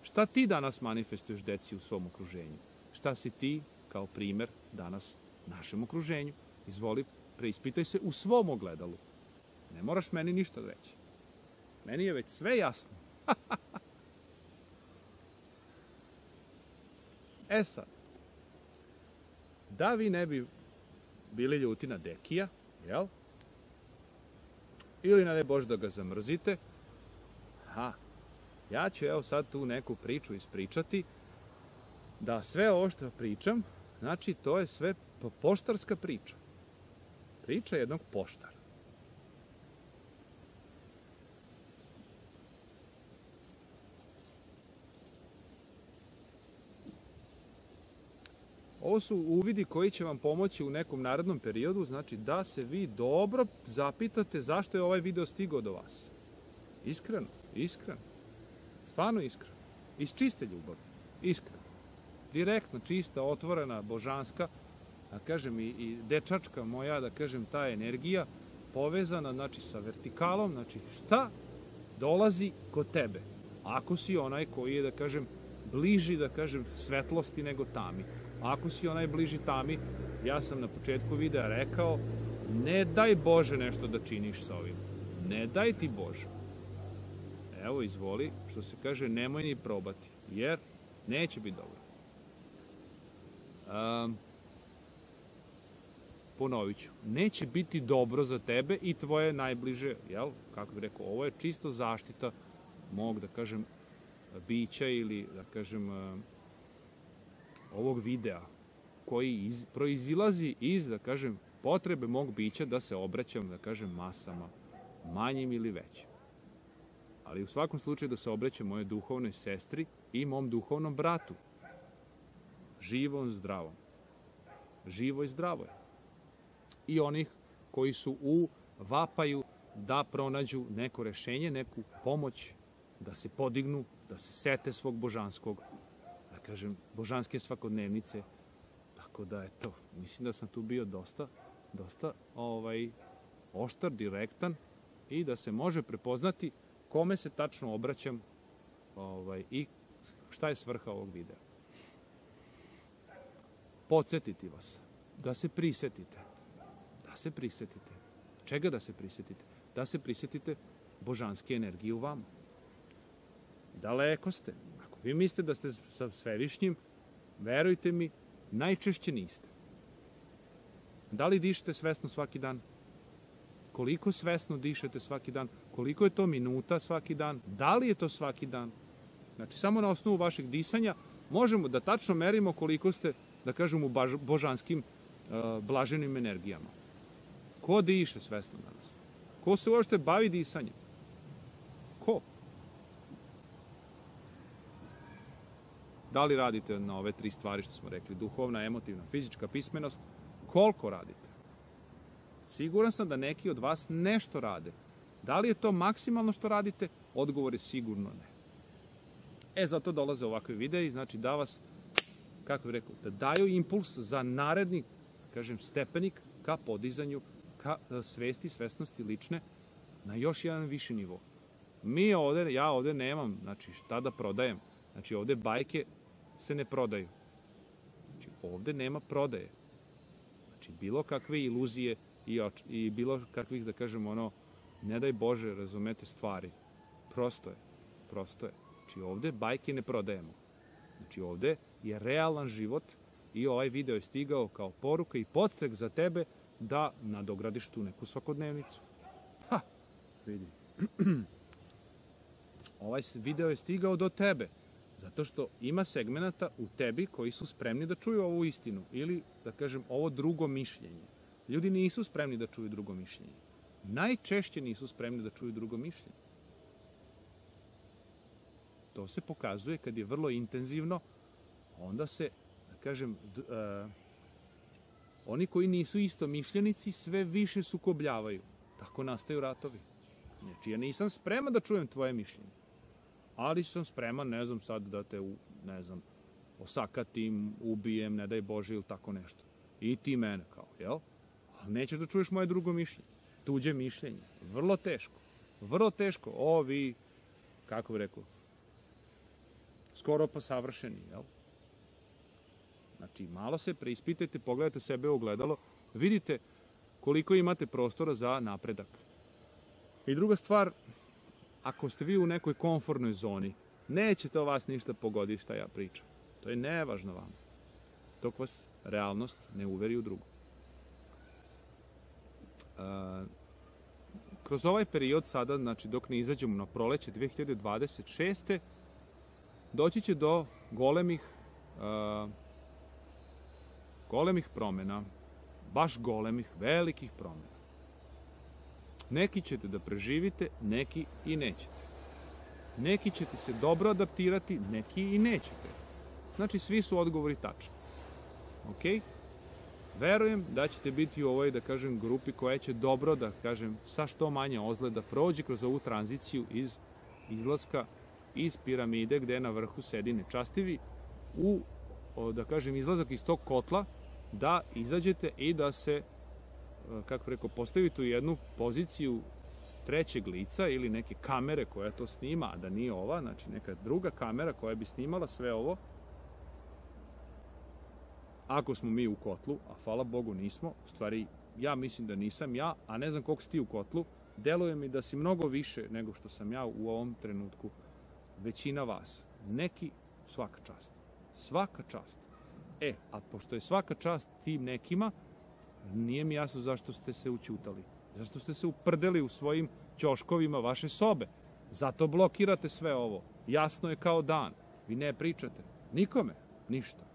Šta ti danas manifestuješ deci u svom okruženju? Šta si ti, kao primer, danas našem okruženju? Izvoli, preispitaj se u svom ogledalu. Ne moraš meni ništa reći. Meni je već sve jasno. Sad, da vi ne bi bili ljuti na Dekija, jel? Ili, ne Bože, da ga zamrzite, ja ću sad tu neku priču ispričati, da sve ovo što pričam, znači to je sve poštarska priča. Priča jednog poštara. Ovo su uvidi koji će vam pomoći u nekom narednom periodu, znači da se vi dobro zapitate zašto je ovaj video stigao do vas. Iskreno, iskreno. Stvarno iskreno. Iz čiste ljubavi. Iskreno. Direktno, čista, otvorena, božanska, da kažem i dečačka moja, da kažem ta energija povezana, znači sa vertikalom, znači šta dolazi kod tebe. Ako si onaj koji je, da kažem, bliži, da kažem, svetlosti nego tami. Ako si onaj bliži tami, ja sam na početku videa rekao, ne daj Bože nešto da činiš sa ovim. Ne daj ti Bože. Evo, izvoli, što se kaže, nemoj ni probati, jer neće biti dobro. Ponovit ću, neće biti dobro za tebe i tvoje najbliže, jel? Kako bih rekao, ovo je čisto zaštita mog, da kažem, bića ili, da kažem, ovog videa koji proizilazi iz, da kažem, potrebe mog bića da se obraćam, da kažem, masama, manjim ili većim. Ali u svakom slučaju da se obraćam moje duhovnoj sestri i mom duhovnom bratu. Živom, zdravom. Živo i zdravo je. I onih koji su u vapaju da pronađu neko rešenje, neku pomoć, da se podignu, da se sete svog božanskog, da kažem, božanske svakodnevnice. Tako da, eto, mislim da sam tu bio dosta oštar, direktan i da se može prepoznati kome se tačno obraćam i šta je svrha ovog videa. Podsjetiti vas, da se prisetite. Da se prisetite. Čega da se prisetite? Da se prisetite božanske energije u vama. Daleko ste. Ako vi mislite da ste sa svevišnjim, verujte mi, najčešće niste. Da li dišete svesno svaki dan? Koliko svesno dišete svaki dan? Koliko je to minuta svaki dan? Da li je to svaki dan? Znači, samo na osnovu vašeg disanja možemo da tačno merimo koliko ste, da kažem, u božanskim blaženim energijama. Ko diše svesno danas? Ko se uopšte bavi disanjem? Ko? Da li radite na ove 3 stvari što smo rekli? Duhovna, emotivna, fizička pismenost? Koliko radite? Siguran sam da neki od vas nešto rade. Da li je to maksimalno što radite? Odgovor je sigurno ne. Zato dolaze ovakve videi, znači da vas, kako bih rekao, da daju impuls za naredni, kažem, stepenik ka podizanju, ka svesti, svesnosti lične na još jedan viši nivo. Ja ovde nemam, znači, šta da prodajem. Znači, ovde bajke se ne prodaju. Znači, ovde nema prodaje. Znači, bilo kakve iluzije i bilo kakvih, da kažem, ne daj Bože, razumete, stvari. Prosto je. Znači, ovde bajke ne prodajemo. Znači, ovde je realan život i ovaj video je stigao kao poruka i podstrek za tebe da nadogradiš tu neku svakodnevnicu. Vidi. Ovaj video je stigao do tebe, zato što ima segmenata u tebi koji su spremni da čuju ovu istinu ili, da kažem, ovo drugo mišljenje. Ljudi nisu spremni da čuju drugo mišljenje. Najčešće nisu spremni da čuju drugo mišljenje. To se pokazuje kad je vrlo intenzivno, onda se, da kažem, oni koji nisu istomišljenici sve više sukobljavaju. Tako nastaju ratovi. Znači, ja nisam spreman da čujem tvoje mišljenje, ali sam spreman, ne znam, sad da te, osakatim, ubijem, ne daj Bože, ili tako nešto. I ti mene, kao, jel? Ali nećeš da čuješ moje drugo mišljenje. Tuđe mišljenje. Vrlo teško. Vrlo teško. Vi, kako bih rekao, skoro pa savršeni, jel? Znači, malo se preispitajte, pogledajte sebe u ogledalo, vidite koliko imate prostora za napredak. I druga stvar, ako ste vi u nekoj komfortnoj zoni, neće to vas ništa pogoditi šta ja pričam. To je nevažno vama. Dok vas realnost ne uveri u drugo. Kroz ovaj period sada, znači dok ne izađemo na proleće 2026. doći će do golemih promjena, baš golemih, velikih promjena. Neki ćete da preživite, neki i nećete. Neki ćete se dobro adaptirati, neki i nećete. Znači, svi su odgovori tačni. Ok? Verujem da ćete biti u ovoj, da kažem, grupi koja će dobro, da kažem, sa što manje ozleda prođe kroz ovu tranziciju iz izlaska iz piramide gde na vrhu sedi nečastivi da kažem, izlazak iz tog kotla, da izađete i da se, kako rekao, postavite u jednu poziciju trećeg lica ili neke kamere koja to snima, a da nije ova, znači neka druga kamera koja bi snimala sve ovo. Ako smo mi u kotlu, a hvala Bogu nismo, u stvari ja mislim da nisam ja, a ne znam koliko si ti u kotlu, deluje mi da si mnogo više nego što sam ja u ovom trenutku. Većina vas. Neki, svaka čast. Svaka čast. A pošto je svaka čast tim nekima, nije mi jasno zašto ste se ućutali. Zašto ste se uprdeli u svojim ćoškovima vaše sobe. Zato blokirate sve ovo. Jasno je kao dan. Vi ne pričate. Nikome. Ništa.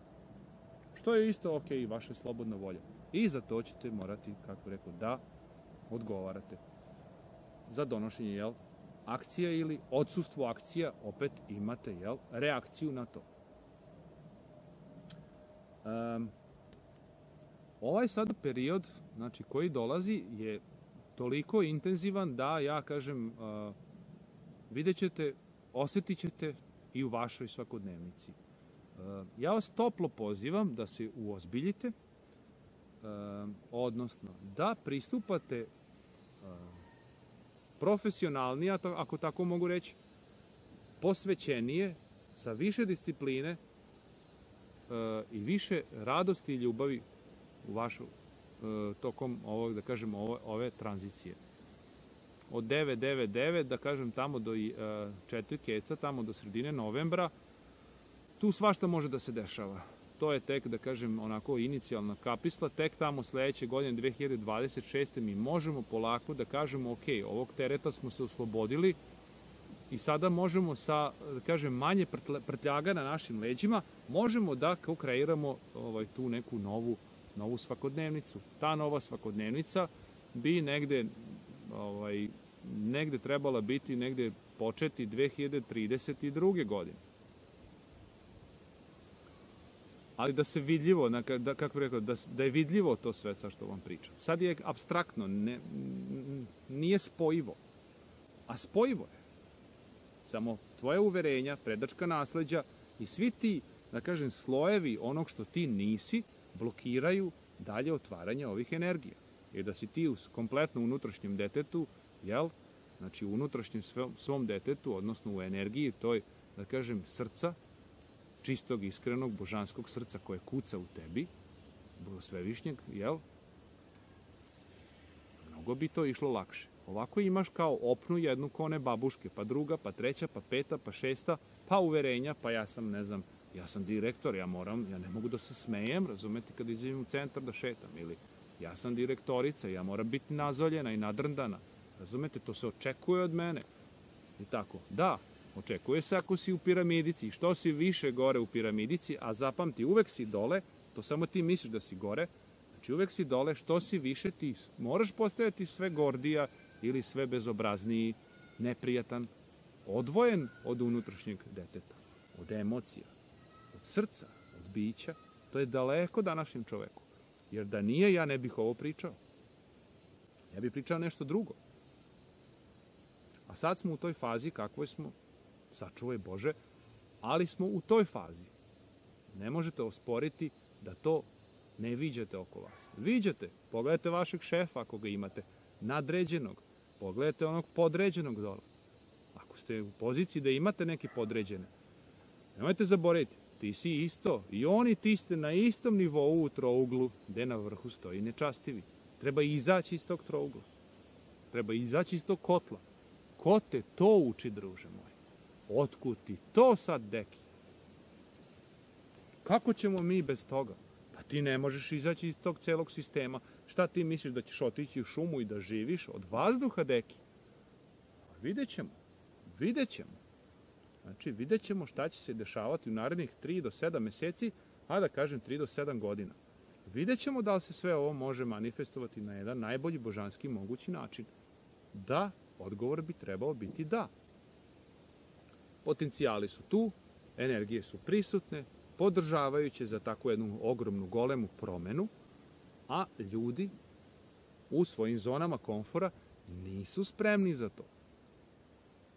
što je isto ok, vaša slobodna volja. I za to ćete morati, kako rekao, da odgovarate za donošenje, jel, akcija ili odsustvo akcija, opet imate, jel, reakciju na to. Ovaj sad period, znači, koji dolazi je toliko intenzivan da, ja kažem, vidjet ćete, osjetit ćete i u vašoj svakodnevnici. Ja vas toplo pozivam da se uozbiljite, odnosno da pristupate profesionalnije, ako tako mogu reći, posvećenije, sa više discipline i više radosti i ljubavi u vašu tokom ovog, da kažem, ove tranzicije. Od 9 da kažem, tamo do 4 keca, tamo do sredine novembra, tu svašta može da se dešava. To je tek, da kažem, onako inicijalna kapisla, tek tamo sledeće godine, 2026. mi možemo polako da kažemo, ok, ovog tereta smo se oslobodili i sada možemo sa, da kažem, manje prtljaga na našim leđima, možemo da kreiramo tu neku novu svakodnevnicu. Ta nova svakodnevnica bi negde trebala biti, negde početi 2032. godine. Ali da se vidljivo, kako bih rekao, da je vidljivo to sve sa što vam pričam. Sad je apstraktno, nije spojivo, a spojivo je. Samo tvoje uverenja, predačka nasleđa i svi ti, da kažem, slojevi onog što ti nisi, blokiraju dalje otvaranje ovih energija. Jer da si ti u kompletno unutrašnjem detetu, jel, znači u unutrašnjem svom detetu, odnosno u energiji toj, da kažem, srca, čistog, iskrenog, božanskog srca koje kuca u tebi, svevišnjeg, jel? Mnogo bi to išlo lakše. Ovako imaš kao opnu jednu kone babuške, pa druga, pa treća, pa peta, pa šesta, pa uverenja, pa ja sam, ne znam, ja sam direktor, ja ne mogu da se smejem, razumete, kad izađem u centar da šetam, ili ja sam direktorica, ja moram biti nazoljena i nadrndana, razumete, to se očekuje od mene. I tako, da, očekuje se ako si u piramidici. Što si više gore u piramidici, a zapamti, uvek si dole, to samo ti misliš da si gore, znači uvek si dole, što si više ti moraš postaviti sve gordija ili sve bezobrazniji, neprijatan, odvojen od unutrašnjeg deteta, od emocija, od srca, od bića. To je daleko današnjem čoveku. Jer da nije, ja ne bih ovo pričao. Ja bih pričao nešto drugo. A sad smo u toj fazi kakvoj smo, sačuvaj Bože, ali smo u toj fazi. Ne možete osporiti da to ne viđate oko vas. Viđate, pogledajte vašeg šefa ako ga imate, nadređenog, pogledajte onog podređenog dole. Ako ste u poziciji da imate neke podređene, nemojte zaboraviti, ti si isto, i oni ti ste na istom nivou u trouglu gde na vrhu stoji nečastivi. Treba izaći iz tog trougla. Treba izaći iz tog kotla. Ko te to uči, druže moj? Otkud ti to sad, deki? Kako ćemo mi bez toga? Pa ti ne možeš izaći iz tog celog sistema. Šta ti misliš, da ćeš otići u šumu i da živiš od vazduha, deki? Vidjet ćemo. Znači, vidjet ćemo šta će se dešavati u narednih 3 do 7 meseci, a da kažem 3 do 7 godina. Vidjet ćemo da li se sve ovo može manifestovati na jedan najbolji božanski mogući način. Da, odgovor bi trebao biti da. Potencijali su tu, energije su prisutne, podržavajuće za takvu jednu ogromnu, golemu promenu, a ljudi u svojim zonama komfora nisu spremni za to.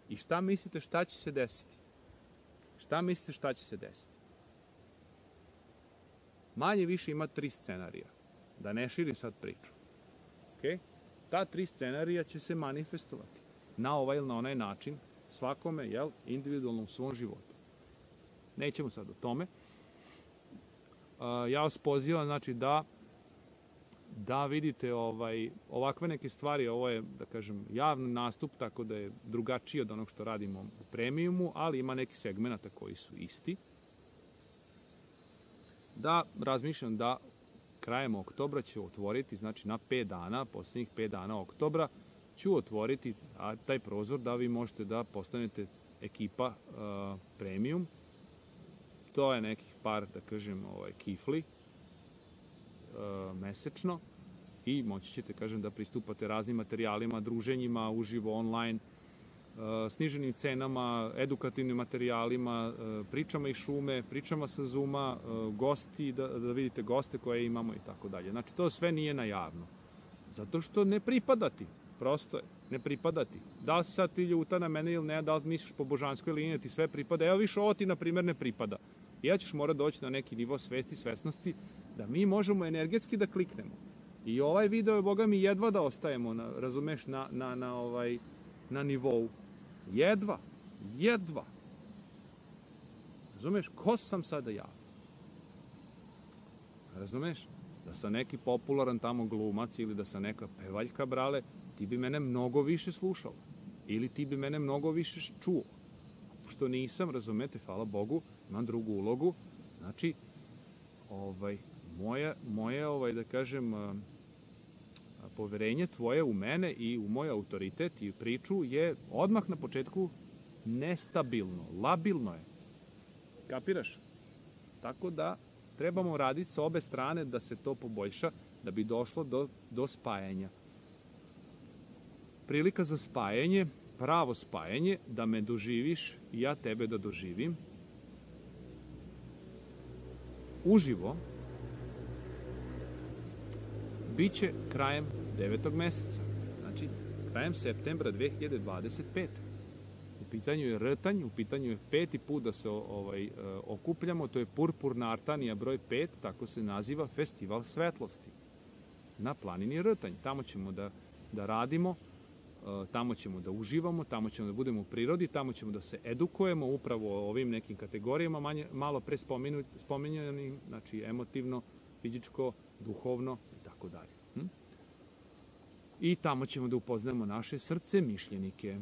I šta mislite šta će se desiti? Manje više ima 3 scenarija. Da ne širi sad priču. Okay? Ta 3 scenarija će se manifestovati na ovaj ili na onaj način svakome, individualno u svom životu. Nećemo sad o tome. Ja vas pozivam, znači, da vidite ovakve neke stvari. Ovo je, da kažem, javni nastup, tako da je drugačiji od onog što radimo u premijumu, ali ima neki segmenta koji su isti. Da razmišljam da krajem oktobra ću otvoriti, znači na 5 dana, poslednjih 5 dana oktobra, ću otvoriti taj prozor da vi možete da postanete ekipa premium. To je nekih par, da kažem, kifli mesečno i moći ćete, kažem, da pristupate raznim materijalima, druženjima, uživo, online, sniženim cenama, edukativnim materijalima, pričama iz šume, pričama sa Zooma, gosti, da vidite goste koje imamo i tako dalje. Znači, to sve nije na javno. Zato što ne pripada ti. Prosto je. Ne pripada ti. Da li sad ti ljuta na mene ili ne, da li misliš po božanskoj liniji, ti sve pripada. Evo više, ovo ti, na primjer, ne pripada. I ja ćeš morati doći na neki nivo svesti, svesnosti, da mi možemo energetski da kliknemo. I ovaj video je, boga mi, jedva da ostajemo, razumeš, na nivou. Jedva. Razumeš, ko sam sada ja? Razumeš? Da sam neki popularan tamo glumac ili da sam neka pevaljka, brale, ti bi mene mnogo više slušao. Ili ti bi mene mnogo više čuo. Što nisam, razumete, hvala Bogu, imam drugu ulogu. Znači, moje, da kažem, poverenje tvoje u mene i u moj autoritet i priču je odmah na početku nestabilno, labilno je. Kapiraš? Tako da trebamo raditi s obe strane da se to poboljša, da bi došlo do spajanja. Prilika za spajanje, pravo spajanje, da me doživiš i ja tebe da doživim, uživo, bit će krajem 9. meseca. Znači, krajem septembra 2025. U pitanju je rtanj, u pitanju je 5. put da se okupljamo, to je Purpurna Artanija broj 5, tako se naziva Festival svetlosti. Na planini Rtanj. Tamo ćemo da radimo, tamo ćemo da uživamo, tamo ćemo da budemo u prirodi, tamo ćemo da se edukujemo upravo o ovim nekim kategorijama, malo pre spominjanim, znači emotivno, fizičko, duhovno i tako dalje. I tamo ćemo da upoznamo naše srce mišljenike.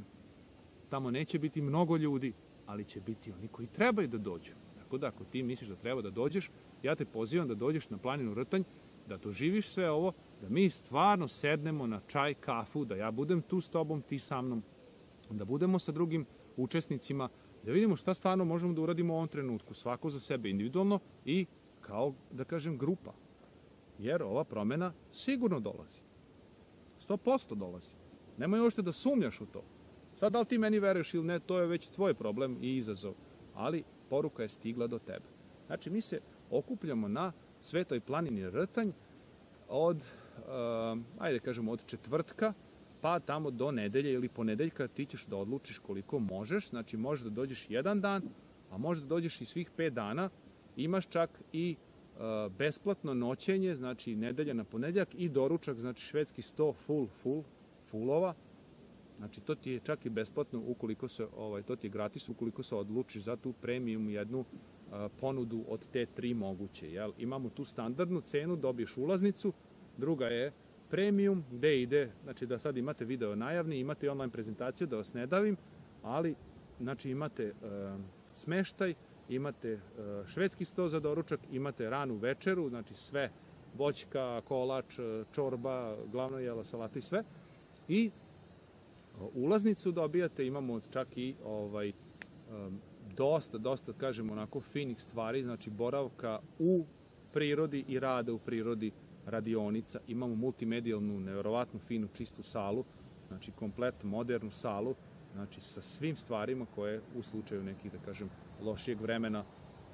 Tamo neće biti mnogo ljudi, ali će biti oni koji trebaju da dođu. Tako da, ako ti misliš da treba da dođeš, ja te pozivam da dođeš na planinu Rtanj, da doživiš sve ovo, da mi stvarno sednemo na čaj, kafu, da ja budem tu s tobom, ti sa mnom, da budemo sa drugim učesnicima, da vidimo šta stvarno možemo da uradimo u ovom trenutku, svako za sebe individualno i kao, da kažem, grupa. Jer ova promena sigurno dolazi. 100% dolazi. Nemoj uopšte da sumnjaš u to. Sad, da li ti meni veruješ ili ne, to je već tvoj problem i izazov. Ali poruka je stigla do tebe. Znači, mi se okupljamo na Svetoj planini Rtanj od četvrtka, pa tamo do nedelje ili ponedeljka ti ćeš da odlučiš koliko možeš. Znači, možeš da dođeš jedan dan, a možeš da dođeš i svih 5 dana. Imaš čak i besplatno noćenje, znači nedelja na ponedeljak i doručak, znači švedski sto fullova. Znači, to ti je čak i besplatno ukoliko se, to ti je gratis ukoliko se odlučiš za tu premium jednu ponudu od te 3 moguće. Jel? Imamo tu standardnu cenu, dobiješ ulaznicu, druga je premium, gde ide, znači da sad imate video najavni, imate i online prezentaciju, da vas ne davim, ali znači imate smeštaj, imate švedski sto za doručak, imate ranu večeru, znači sve, voćka, kolač, čorba, glavno jelo, salata i sve. I ulaznicu dobijate, imamo čak i dosta, kažemo onako, finih stvari, znači boravka u prirodi i rada u prirodi, radionica. Imamo multimedijalnu, nevjerovatnu, finu, čistu salu, znači komplet modernu salu, znači sa svim stvarima koje u slučaju nekih, da kažem, lošijeg vremena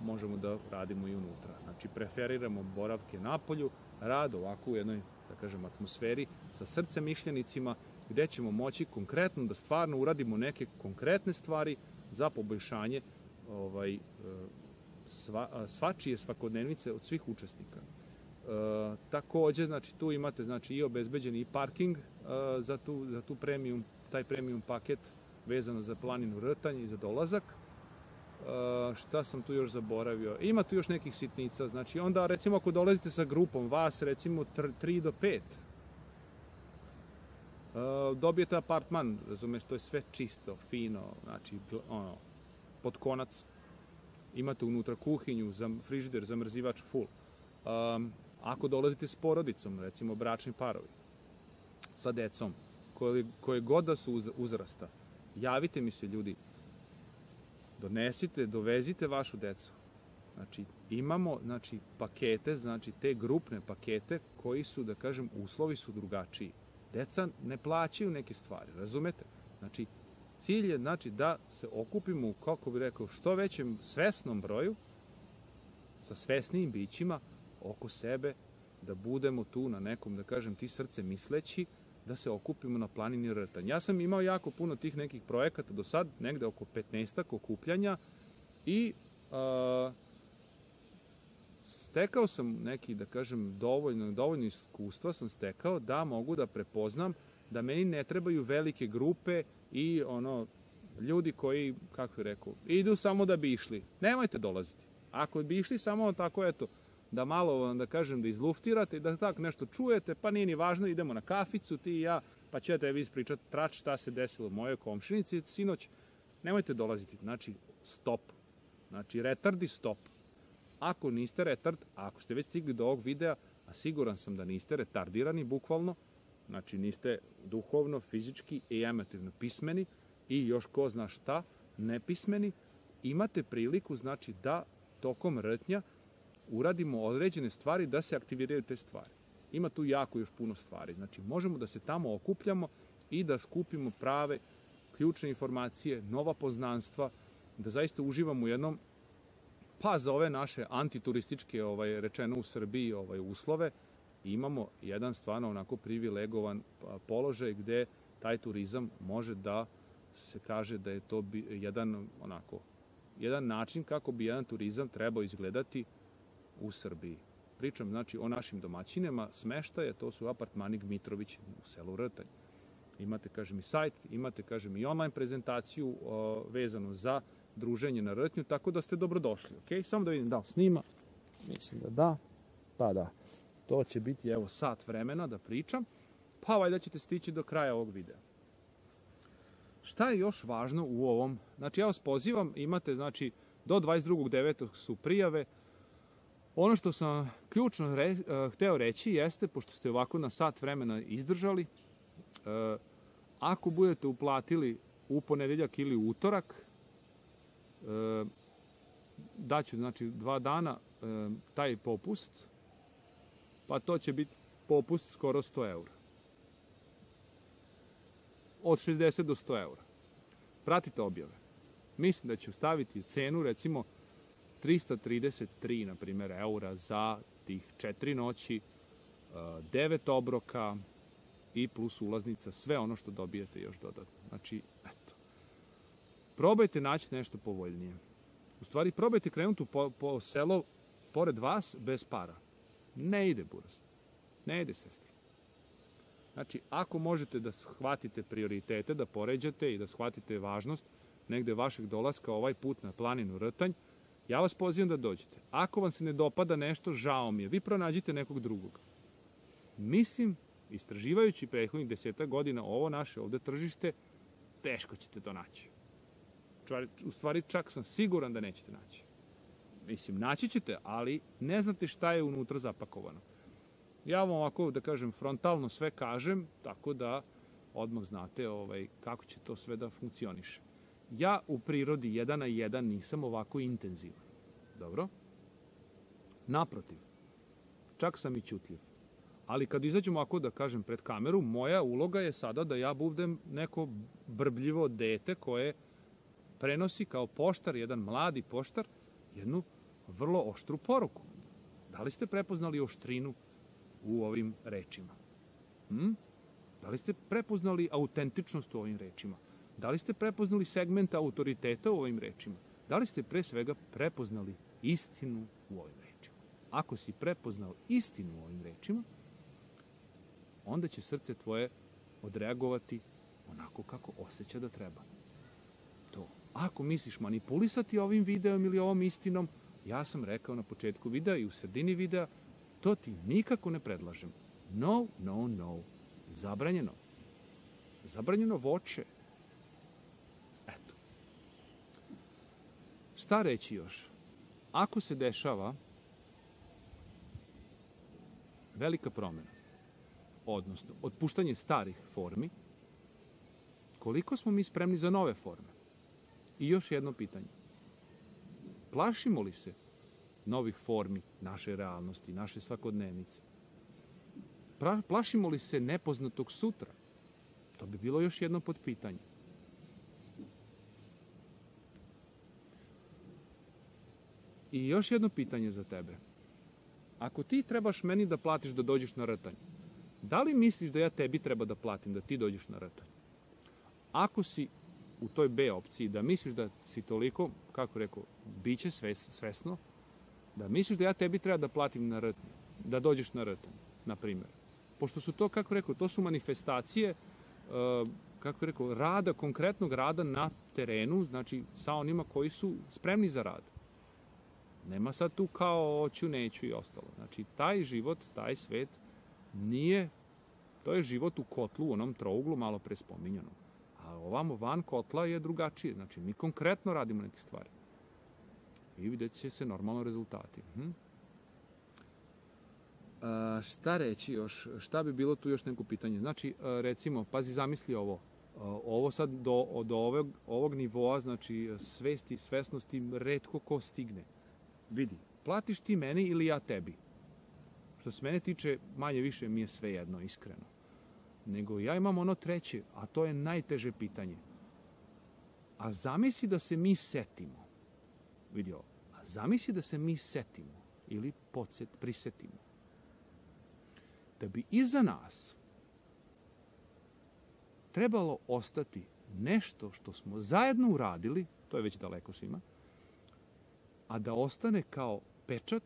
možemo da radimo i unutra. Znači, preferiramo boravke napolju, rad ovako u jednoj, da kažem, atmosferi sa srcem mišljenicima, gde ćemo moći konkretno da stvarno uradimo neke konkretne stvari za poboljšanje svačije svakodnevnice od svih učesnika. Takođe, znači, tu imate i obezbeđeni parking za tu premium, taj premium paket vezano za planinu Rtanj i za dolazak. Šta sam tu još zaboravio? Ima tu još nekih sitnica, znači onda recimo ako dolazite sa grupom, vas recimo 3 do 5, dobijete apartman, razumeš, to je sve čisto, fino, znači pod konac, imate unutra kuhinju, frižider, zamrzivač full. Ako dolazite s porodicom, recimo bračni parovi, sa decom, koje god da su uzrasta, javite mi se, ljudi, donesite, dovezite vašu decu. Znači, imamo pakete, znači te grupne pakete koji su, da kažem, uslovi su drugačiji. Deca ne plaćaju neke stvari, razumete? Znači, cilj je da se okupimo u, kako bih rekao, što većem svesnom broju, sa svesnijim bićima oko sebe, da budemo tu na nekom, da kažem, ti srce misleći, da se okupimo na planini Rtanj. Ja sam imao jako puno tih nekih projekata do sad, negde oko 15 okupljanja i stekao sam neki, da kažem, dovoljno iskustva sam stekao da mogu da prepoznam da meni ne trebaju velike grupe i ljudi koji, kako bih rekao, idu samo da bi išli. Nemojte dolaziti. Ako bi išli samo tako, eto, da malo, da kažem, da izluftirate i da tako nešto čujete, pa nije ni važno, idemo na kaficu, ti i ja, pa ću ja tebi ispričati trač šta se desilo u mojoj komšinici sinoć. Nemojte dolaziti. Znači, stop. Znači, retardi, stop. Ako niste retard, a ako ste već stigli do ovog videa, a siguran sam da niste retardirani, bukvalno, znači niste duhovno, fizički i emotivno pismeni i još ko zna šta, nepismeni, imate priliku, znači, da tokom rtnja uradimo određene stvari da se aktiviraju te stvari. Ima tu jako još puno stvari. Znači, možemo da se tamo okupljamo i da skupimo prave, ključne informacije, nova poznanstva, da zaista uživamo u jednom, pa za ove naše antiturističke, rečeno u Srbiji, uslove, imamo jedan stvarno onako privilegovan položaj gde taj turizam može da se kaže da je to jedan način kako bi jedan turizam trebao izgledati u Srbiji. Pričam, znači, o našim domaćinima smeštaje, to su apartmani Gmitrović u selu Rtanj. Imate, kažem, i sajt, imate, kažem, i online prezentaciju vezano za druženje na Rtnju, tako da ste dobrodošli, ok? Samo da vidim da li snima. Mislim da da. Pa da. To će biti, evo, sat vremena da pričam, pa valjda ćete stići do kraja ovog videa. Šta je još važno u ovom? Znači, ja vas pozivam, imate, znači, do 22.9. su prijave. Ono što sam ključno hteo reći jeste, pošto ste ovako na sat vremena izdržali, ako budete uplatili u ponedeljak ili utorak, daću, znači, 2 dana taj popust, pa to će biti popust skoro 100 eura. Od 60 do 100 eura. Pratite objave. Mislim da ću staviti cenu, recimo, 333, na primjer, eura za tih 4 noći, 9 obroka i plus ulaznica, sve ono što dobijete još dodatno. Znači, eto. Probajte naći nešto povoljnije. U stvari, probajte krenuti po selo pored vas bez para. Ne ide, buraz. Ne ide, sestra. Znači, ako možete da shvatite prioritete, da poređate i da shvatite važnost negde vašeg dolaska ovaj put na planinu Rtanj, ja vas pozivam da dođete. Ako vam se ne dopada nešto, žao mi je. Vi pronađite nekog drugog. Mislim, istraživajući prethodnih 10 godina ovo naše ovde tržište, teško ćete to naći. U stvari, čak sam siguran da nećete naći. Mislim, naći ćete, ali ne znate šta je unutra zapakovano. Ja vam ovako, da kažem, frontalno sve kažem, tako da odmah znate kako će to sve da funkcioniše. Ja u prirodi 1 na 1 nisam ovako intenzivan. Dobro? Naprotiv, čak sam i ćutljiv. Ali kad izađemo ovako, da kažem, pred kameru, moja uloga je sada da ja budem neko brbljivo dete koje prenosi kao poštar, jedan mladi poštar, jednu vrlo oštru poruku. Da li ste prepoznali oštrinu u ovim rečima? Da li ste prepoznali autentičnost u ovim rečima? Da li ste prepoznali segment autoriteta u ovim rečima? Da li ste pre svega prepoznali istinu u ovim rečima? Ako si prepoznao istinu u ovim rečima, onda će srce tvoje odreagovati onako kako osjeća da treba. To. Ako misliš manipulisati ovim videom ili ovom istinom, ja sam rekao na početku videa i u sredini videa, to ti nikako ne predlažem. No, no, no. Zabranjeno. Zabranjeno voće. Eto. Šta reći još? Ako se dešava velika promjena, odnosno otpuštanje starih formi, koliko smo mi spremni za nove forme? I još jedno pitanje. Plašimo li se novih formi naše realnosti, naše svakodnevnice. Plašimo li se nepoznatog sutra? To bi bilo još jedno potpitanje. I još jedno pitanje za tebe. Ako ti trebaš meni da platiš da dođeš na rtanj, da li misliš da ja tebi treba da platim da ti dođeš na rtanj? Ako si u toj B opciji, da misliš da si toliko, kako rekao, biće svesno, da misliš da ja tebi treba da platim na rtanj, da dođeš na rtanj, na primjer. Pošto su to, kako rekao, to su manifestacije, kako rekao, rada, konkretnog rada na terenu, znači sa onima koji su spremni za rad. Nema sad tu kao hoću, neću i ostalo. Znači, taj život, taj svet nije, to je život u kotlu, u onom trouglu, malo pre spominjanom. A ovamo van kotla je drugačije. Znači, mi konkretno radimo neke stvari. I vidjet će se normalno rezultati. Šta reći još? Šta bi bilo tu još neko pitanje? Znači, recimo, pazi, zamisli ovo. Ovo sad do ovog nivoa, znači, svesti, svesnosti, retko ko stigne. Vidi, platiš ti meni ili ja tebi? Što se mene tiče, manje više mi je sve jedno, iskreno. Nego ja imam ono treće, a to je najteže pitanje. A zamisli da se mi setimo. Vidi ovo. A zamisli da se mi setimo ili prisetimo. Da bi iza nas trebalo ostati nešto što smo zajedno uradili, to je već daleko svima, a da ostane kao pečat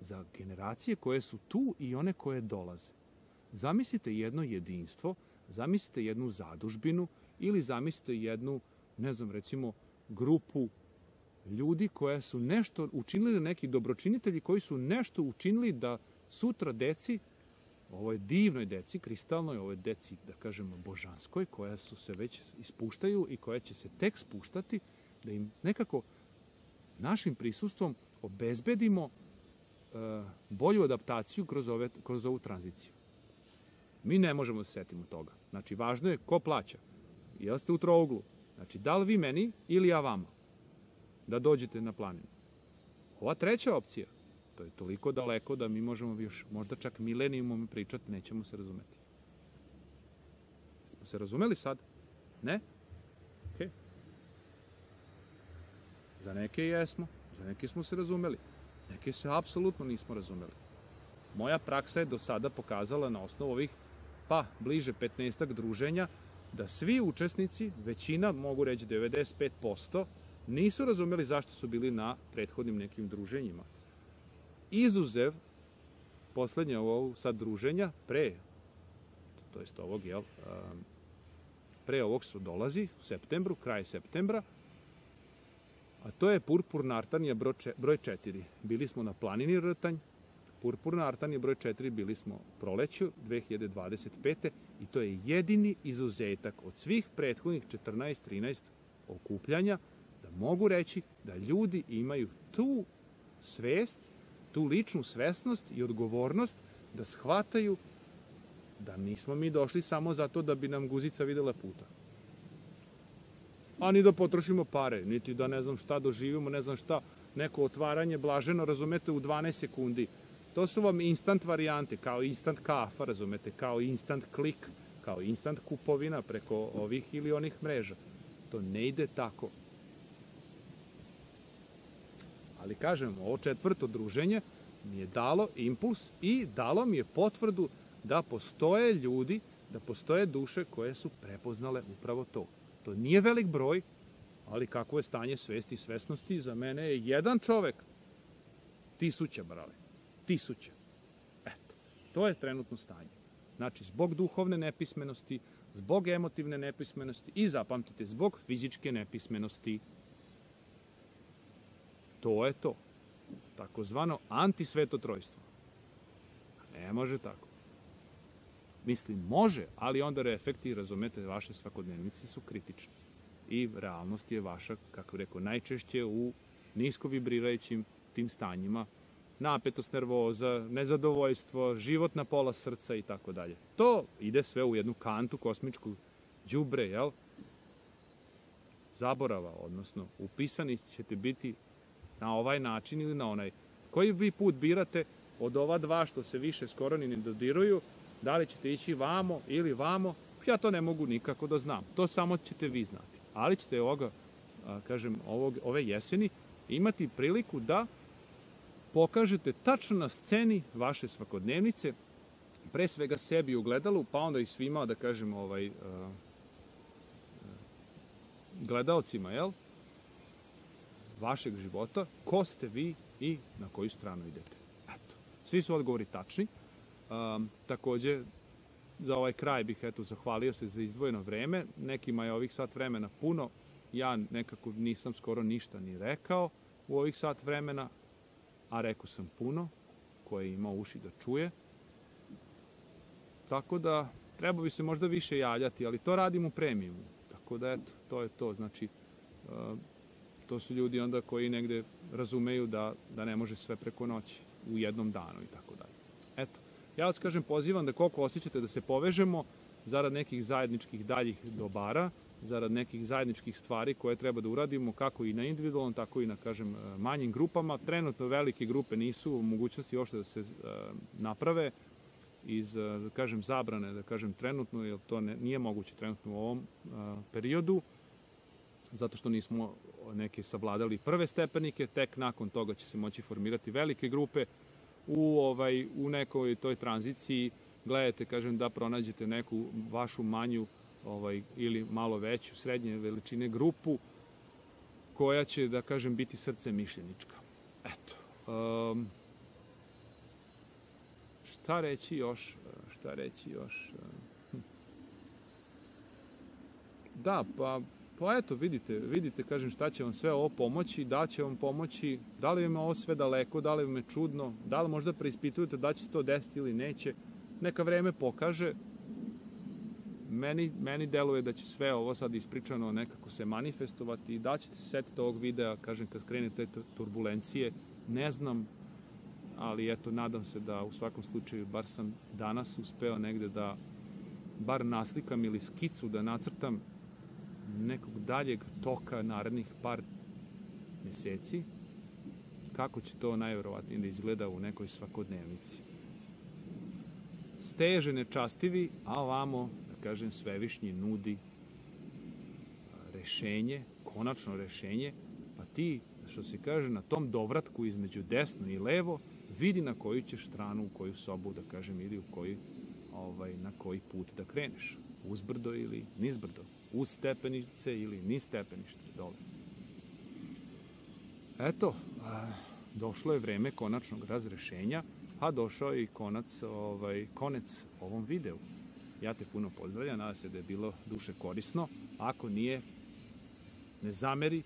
za generacije koje su tu i one koje dolaze. Zamislite jedno jedinstvo, zamislite jednu zadužbinu ili zamislite jednu, ne znam, recimo, grupu ljudi koja su nešto učinili, neki dobročinitelji koji su nešto učinili da sutra deci, ovoj divnoj deci, kristalnoj, ovoj deci, da kažemo, božanskoj, koja su se već ispuštaju i koja će se tek spuštati, da im nekako našim prisustvom obezbedimo bolju adaptaciju kroz ovu tranziciju. Mi ne možemo se setimo toga. Znači, važno je ko plaća. Jel ste u trouglu? Znači, da li vi meni ili ja vama da dođete na planinu? Ova treća opcija, to je toliko daleko da mi možemo još možda čak milenijumom pričati, nećemo se razumeti. Smo se razumeli sad? Ne? Okej. Za neke jesmo, za neke smo se razumeli. Neke se apsolutno nismo razumeli. Moja praksa je do sada pokazala na osnovu ovih, bliže 15-ak druženja, da svi učesnici, većina, mogu reći 95%, nisu razumeli zašto su bili na prethodnim nekim druženjima. Izuzev poslednje ovog sad druženja, pre ovog što dolazi, u septembru, kraj septembra, a to je Purpurna Artanija broj 4. Bili smo na planini Rtanj, Purpurna Artanija broj 4, bili smo proleću 2025. I to je jedini izuzetak od svih prethodnih 14-13 okupljanja, da mogu reći da ljudi imaju tu svest, tu ličnu svesnost i odgovornost da shvataju da nismo mi došli samo zato da bi nam guzica videla puta. A ni da potrošimo pare, niti da ne znam šta doživimo, ne znam šta, neko otvaranje blaženo, razumete, u 12 sekundi. To su vam instant varijante, kao instant kafa, razumete, kao instant klik, kao instant kupovina preko ovih ili onih mreža. To ne ide tako. Ali kažem, ovo četvrto druženje mi je dalo impuls i dalo mi je potvrdu da postoje ljudi, da postoje duše koje su prepoznale upravo to. To nije velik broj, ali kako je stanje svesti i svesnosti, za mene je jedan čovek 1000, brale. 1000. Eto, to je trenutno stanje. Znači, zbog duhovne nepismenosti, zbog emotivne nepismenosti i, zapamtite, zbog fizičke nepismenosti. To je to. Takozvano antisvetotrojstvo. Ne može tako. Mislim, može, ali onda efekti, razumete, vaše svakodnevnice su kritični. I realnost je vaša, kako rekao, najčešće u nisko vibrirajućim tim stanjima, napetost, nervoza, nezadovoljstvo, život na pola srca i tako dalje. To ide sve u jednu kantu kosmičku đubre, jel? Zaborava, odnosno upisani ćete biti na ovaj način ili na onaj. Koji vi put birate od ova dva što se više skoro ni ne dodiruju, da li ćete ići vamo ili vamo, ja to ne mogu nikako da znam. To samo ćete vi znati. Ali ćete ove jeseni imati priliku da pokažete tačno na sceni vaše svakodnevnice, pre svega sebi u gledalu, pa onda i svima, da kažem, gledaocima, vašeg života, ko ste vi i na koju stranu idete. Eto, svi su odgovori tačni. Takođe, za ovaj kraj bih zahvalio se za izdvojeno vreme. Nekima je ovih sat vremena puno. Ja nekako nisam skoro ništa ni rekao u ovih sat vremena, a rekao sam puno, ko je imao uši da čuje. Tako da, treba bi se možda više javljati, ali to radim u premijumu. Tako da, eto, to je to. Znači, to su ljudi onda koji negde razumeju da ne može sve preko noći u jednom danu i tako dalje. Eto, ja vas pozivam da koliko osjećate da se povežemo zarad nekih zajedničkih daljih dobara, zarad nekih zajedničkih stvari koje treba da uradimo kako i na individualnom, tako i na, manjim grupama. Trenutno velike grupe nisu u mogućnosti uopšte da se naprave iz, zabrane, trenutno, jer to nije moguće trenutno u ovom periodu, zato što nismo neke savladali prve stepenike, tek nakon toga će se moći formirati velike grupe. U nekoj toj tranziciji gledajte, da pronađete neku vašu manju ili malo veću, srednje veličine grupu koja će, da biti srce mišljenička. Eto. Šta reći još? Da, pa eto, vidite, šta će vam sve ovo pomoći, da će vam pomoći, da li vam je ovo sve daleko, da li vam je čudno, da li možda preispitujete da će se to desiti ili neće, neka vreme pokaže. Meni deluje da će sve ovo sad ispričano nekako se manifestovati i da ćete se setiti ovog videa, kad skrene te turbulencije, ne znam, ali eto, nadam se da u svakom slučaju, bar sam danas uspeo negde da bar naslikam ili skicu da nacrtam nekog daljeg toka narednih par meseci, kako će to najverovatnije da izgleda u nekoj svakodnevnici. Steže nečastivi, a ovamo, svevišnji nudi rešenje, konačno rešenje, pa ti, što se kaže, na tom dovratku između desno i levo, vidi na koju ćeš stranu, u koju sobu, ili na koji put da kreneš. Uzbrdo ili nizbrdo. Uz stepenice ili niz stepenište dole. Eto, došlo je vreme konačnog razrešenja, a došao je i konec ovom videu. Ja te puno pozdravljam, nadam se da je bilo duše korisno. Ako nije, ne zameri,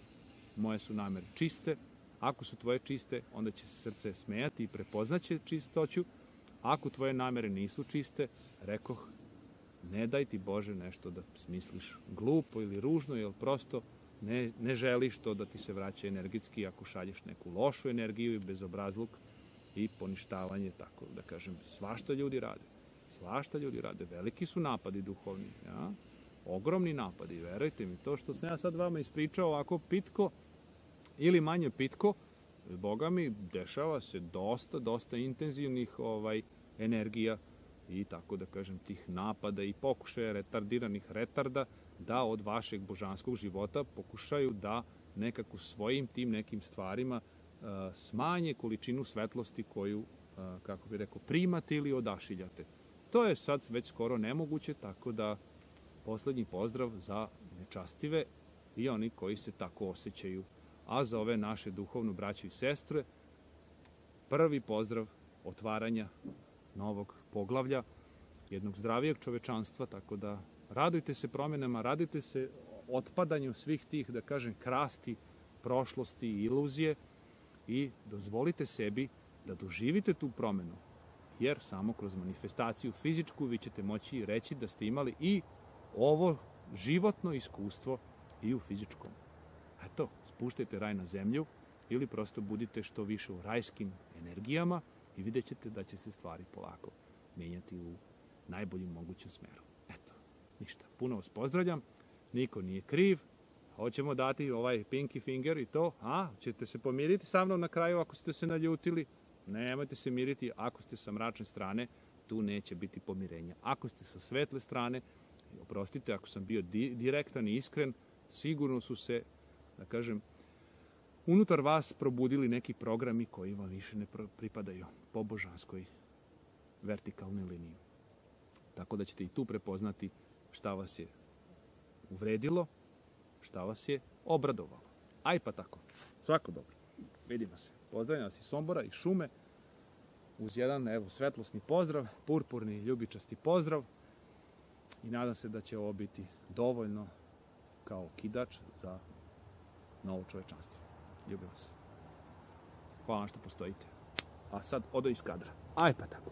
moje su namere čiste. Ako su tvoje čiste, onda će se srce smejati i prepoznaće čistoću. Ako tvoje namere nisu čiste, rekoh, ne daj ti Bože nešto da smisliš glupo ili ružno, jer prosto ne želiš to da ti se vraća energetski ako šalješ neku lošu energiju i bezobrazluk i poništavanje, tako da kažem, svašta ljudi rade. Veliki su napadi duhovni, ogromni napadi, verujte mi. To što sam ja sad vama ispričao ovako pitko ili manje pitko, Boga mi, dešava se dosta intenzivnih energija i tako da kažem tih napada i pokušaja retardiranih retarda da od vašeg božanskog života pokušaju da nekako svojim tim nekim stvarima smanje količinu svetlosti koju, kako bih rekao, primate ili odašiljate. To je sad već skoro nemoguće, tako da poslednji pozdrav za nečastive i oni koji se tako osjećaju. A za ove naše duhovnu braću i sestre, prvi pozdrav otvaranja novog poglavlja, jednog zdravijeg čovečanstva, tako da radujte se promjenama, radujte se otpadanju svih tih, da kažem, krasti, prošlosti i iluzije i dozvolite sebi da doživite tu promjenu, jer samo kroz manifestaciju fizičku vi ćete moći reći da ste imali i ovo životno iskustvo i u fizičkom. Eto, spuštajte raj na zemlju ili prosto budite što više u rajskim energijama i vidjet ćete da će se stvari polako mijenjati u najboljem mogućem smeru. Eto, ništa. Puno vas pozdravljam. Niko nije kriv. Hoćemo dati ovaj pinky finger i to, a? Ćete se pomiriti sa mnom na kraju ako ste se naljutili? Nemojte se miriti, ako ste sa mračne strane, tu neće biti pomirenja. Ako ste sa svetle strane, oprostite, ako sam bio direktan i iskren, sigurno su se, da kažem, unutar vas probudili neki programi koji vam više ne pripadaju po božanskoj vertikalnoj liniji. Tako da ćete i tu prepoznati šta vas je uvredilo, šta vas je obradovalo. Aj pa tako. Svako dobro. Vidimo se. Pozdravljam vas iz Sombora, iz šume, uz jedan svetlosni pozdrav, purpurni, ljubičasti pozdrav i nadam se da će ovo biti dovoljno kao kidač za novo čovečanstvo. Ljubim vas. Hvala što postojite. A sad odo iz kadra. Aj pa tako.